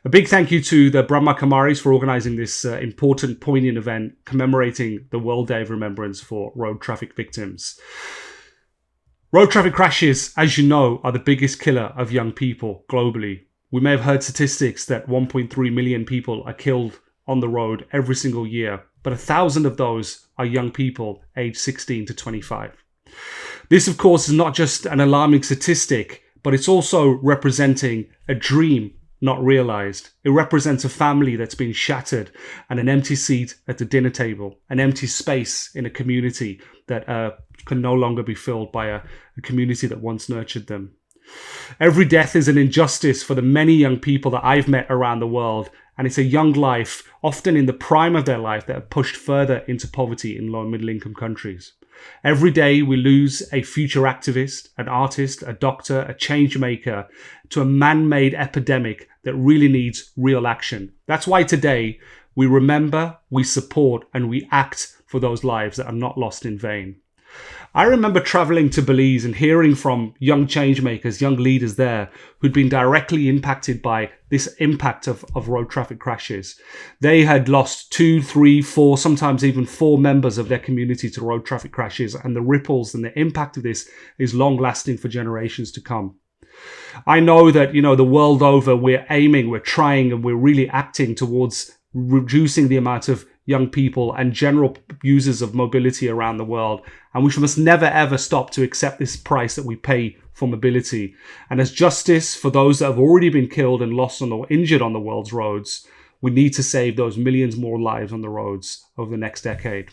A big thank you to the Brahma Kumaris for organising this important, poignant event commemorating the World Day of Remembrance for road traffic victims. Road traffic crashes, as you know, are the biggest killer of young people globally. We may have heard statistics that 1.3 million people are killed on the road every single year, but 1,000 of those are young people aged 16 to 25. This, of course, is not just an alarming statistic, but it's also representing a dream not realized. It represents a family that's been shattered and an empty seat at the dinner table, an empty space in a community that can no longer be filled by a community that once nurtured them. Every death is an injustice for the many young people that I've met around the world, and it's a young life, often in the prime of their life, that are pushed further into poverty in low and middle income countries. Every day we lose a future activist, an artist, a doctor, a change maker to a man-made epidemic that really needs real action. That's why today we remember, we support, and we act for those lives that are not lost in vain. I remember traveling to Belize and hearing from young change makers, young leaders there who'd been directly impacted by this impact of road traffic crashes. They had lost 2, 3, 4, sometimes even 4 members of their community to road traffic crashes, and the ripples and the impact of this is long lasting for generations to come. I know that, the world over, we're aiming, we're trying, and we're really acting towards reducing the amount of young people and general users of mobility around the world. And we must never ever stop to accept this price that we pay for mobility. And as justice for those that have already been killed and lost or injured on the world's roads, we need to save those millions more lives on the roads over the next decade.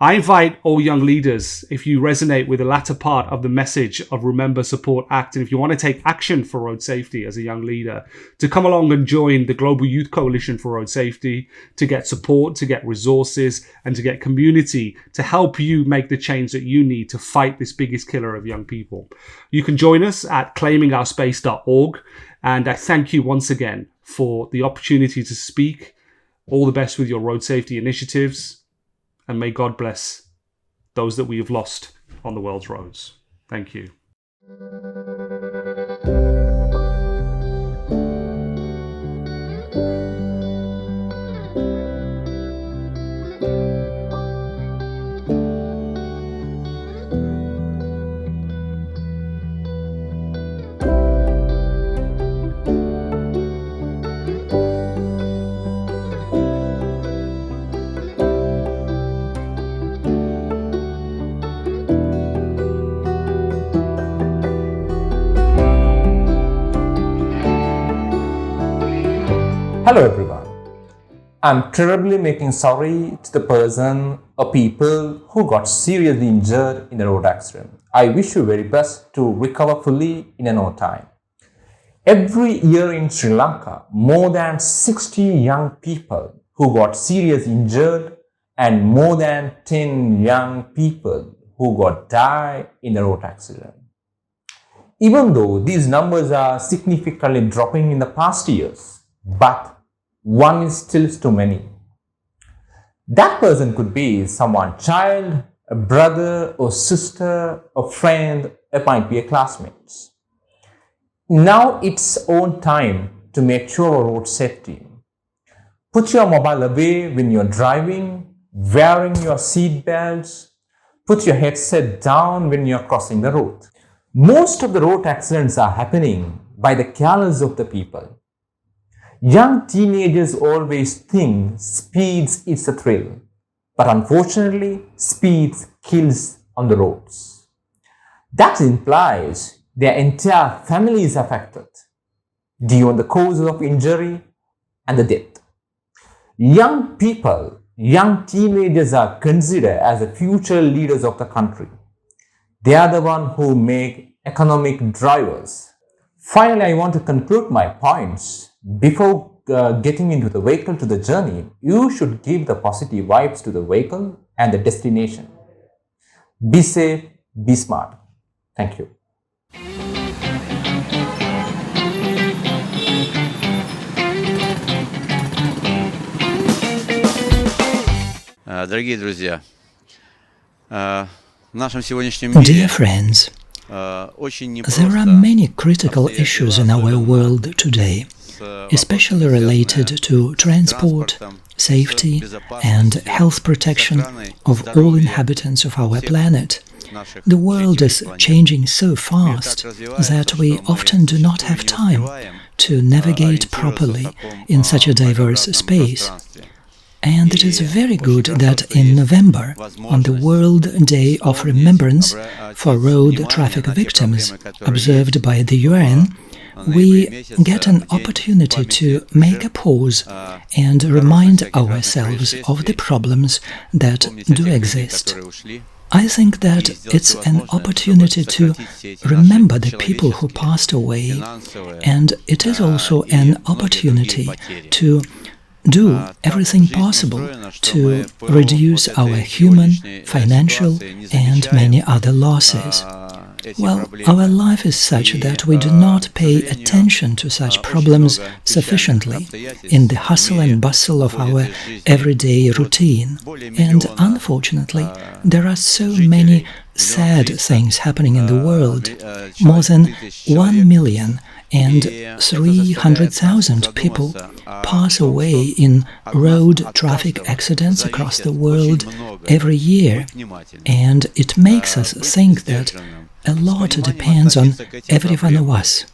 I invite all young leaders, if you resonate with the latter part of the message of Remember, Support, Act, and if you want to take action for road safety as a young leader, to come along and join the Global Youth Coalition for Road Safety, to get support, to get resources, and to get community to help you make the change that you need to fight this biggest killer of young people. You can join us at claimingourspace.org, and I thank you once again for the opportunity to speak. All the best with your road safety initiatives. And may God bless those that we have lost on the world's roads. Thank you. Hello everyone. I'm terribly making sorry to the person or people who got seriously injured in a road accident. I wish you very best to recover fully in no time. Every year in Sri Lanka, more than 60 young people who got seriously injured and more than 10 young people who got died in a road accident. Even though these numbers are significantly dropping in the past years, but one is still too many. That person could be someone's child, a brother or sister, a friend, it might be a classmate. Now it's own time to make sure of road safety. Put your mobile away when you're driving, wearing your seat belts, put your headset down when you're crossing the road. Most of the road accidents are happening by the careless of the people. Young teenagers always think speed is a thrill, but unfortunately, speed kills on the roads. That implies their entire family is affected due on the cause of injury and the death. Young people, young teenagers are considered as the future leaders of the country. They are the ones who make economic drivers. Finally, I want to conclude my points. Before getting into the vehicle to the journey, you should give the positive vibes to the vehicle and the destination. Be safe, be smart. Thank you. Дорогие друзья, в нашем сегодняшнем мире Dear friends, there are many critical issues in our world today, especially related to transport, safety and health protection of all inhabitants of our planet. The world is changing so fast that we often do not have time to navigate properly in such a diverse space. And it is very good that in November, on the World Day of Remembrance for road traffic victims observed by the UN, we get an opportunity to make a pause and remind ourselves of the problems that do exist. I think that it's an opportunity to remember the people who passed away, and it is also an opportunity to do everything possible to reduce our human, financial, and many other losses. Well, our life is such that we do not pay attention to such problems sufficiently in the hustle and bustle of our everyday routine. And unfortunately, there are so many sad things happening in the world. More than 1,300,000 people pass away in road traffic accidents across the world every year, and it makes us think that a lot depends on every one of us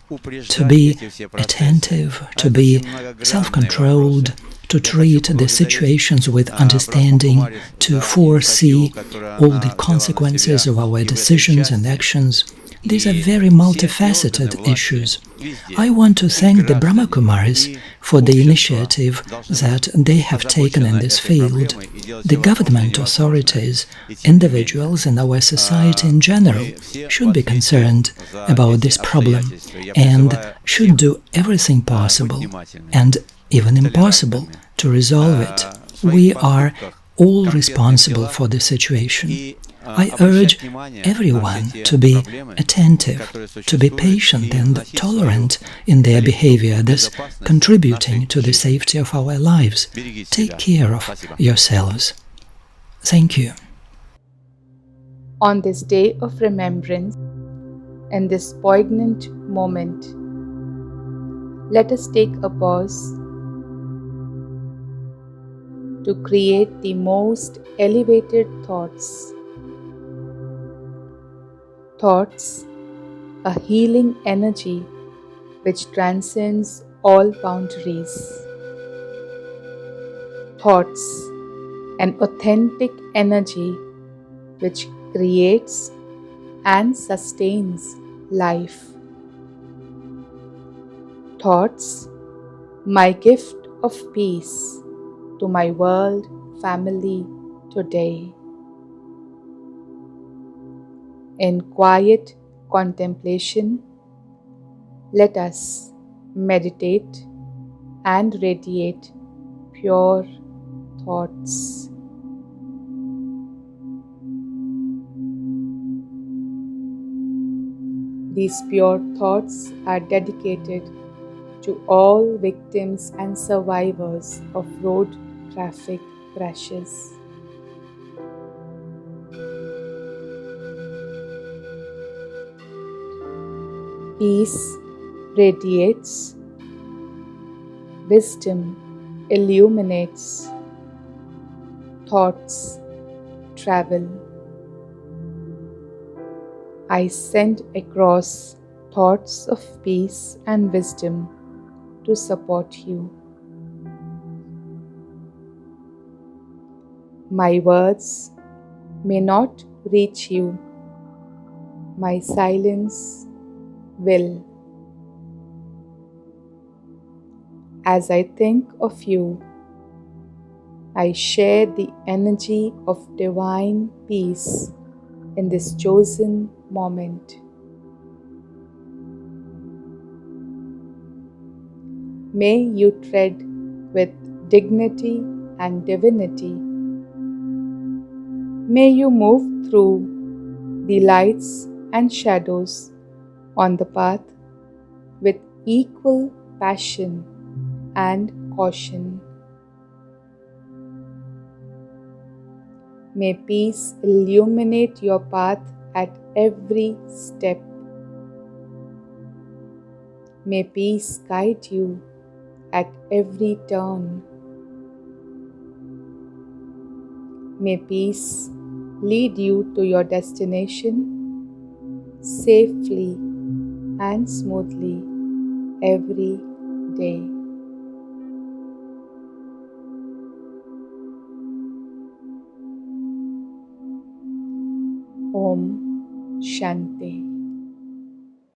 to be attentive, to be self-controlled, to treat the situations with understanding, to foresee all the consequences of our decisions and actions. These are very multifaceted issues. I want to thank the Brahma Kumaris for the initiative that they have taken in this field. The government authorities, individuals, and our society in general should be concerned about this problem and should do everything possible and even impossible to resolve it. We are all responsible for the situation. I urge everyone to be attentive, to be patient and tolerant in their behavior, thus contributing to the safety of our lives. Take care of yourselves. Thank you. On this day of remembrance, in this poignant moment, let us take a pause to create the most elevated thoughts. Thoughts, a healing energy which transcends all boundaries. Thoughts, an authentic energy which creates and sustains life. Thoughts, my gift of peace to my world family today. In quiet contemplation, let us meditate and radiate pure thoughts. These pure thoughts are dedicated to all victims and survivors of road traffic crashes. Peace radiates, wisdom illuminates, thoughts travel. I send across thoughts of peace and wisdom to support you. My words may not reach you. My silence will. As I think of you, I share the energy of divine peace in this chosen moment. May you tread with dignity and divinity. May you move through the lights and shadows on the path with equal passion and caution. May peace illuminate your path at every step. May peace guide you at every turn. May peace lead you to your destination safely and smoothly every day. Om Shanti.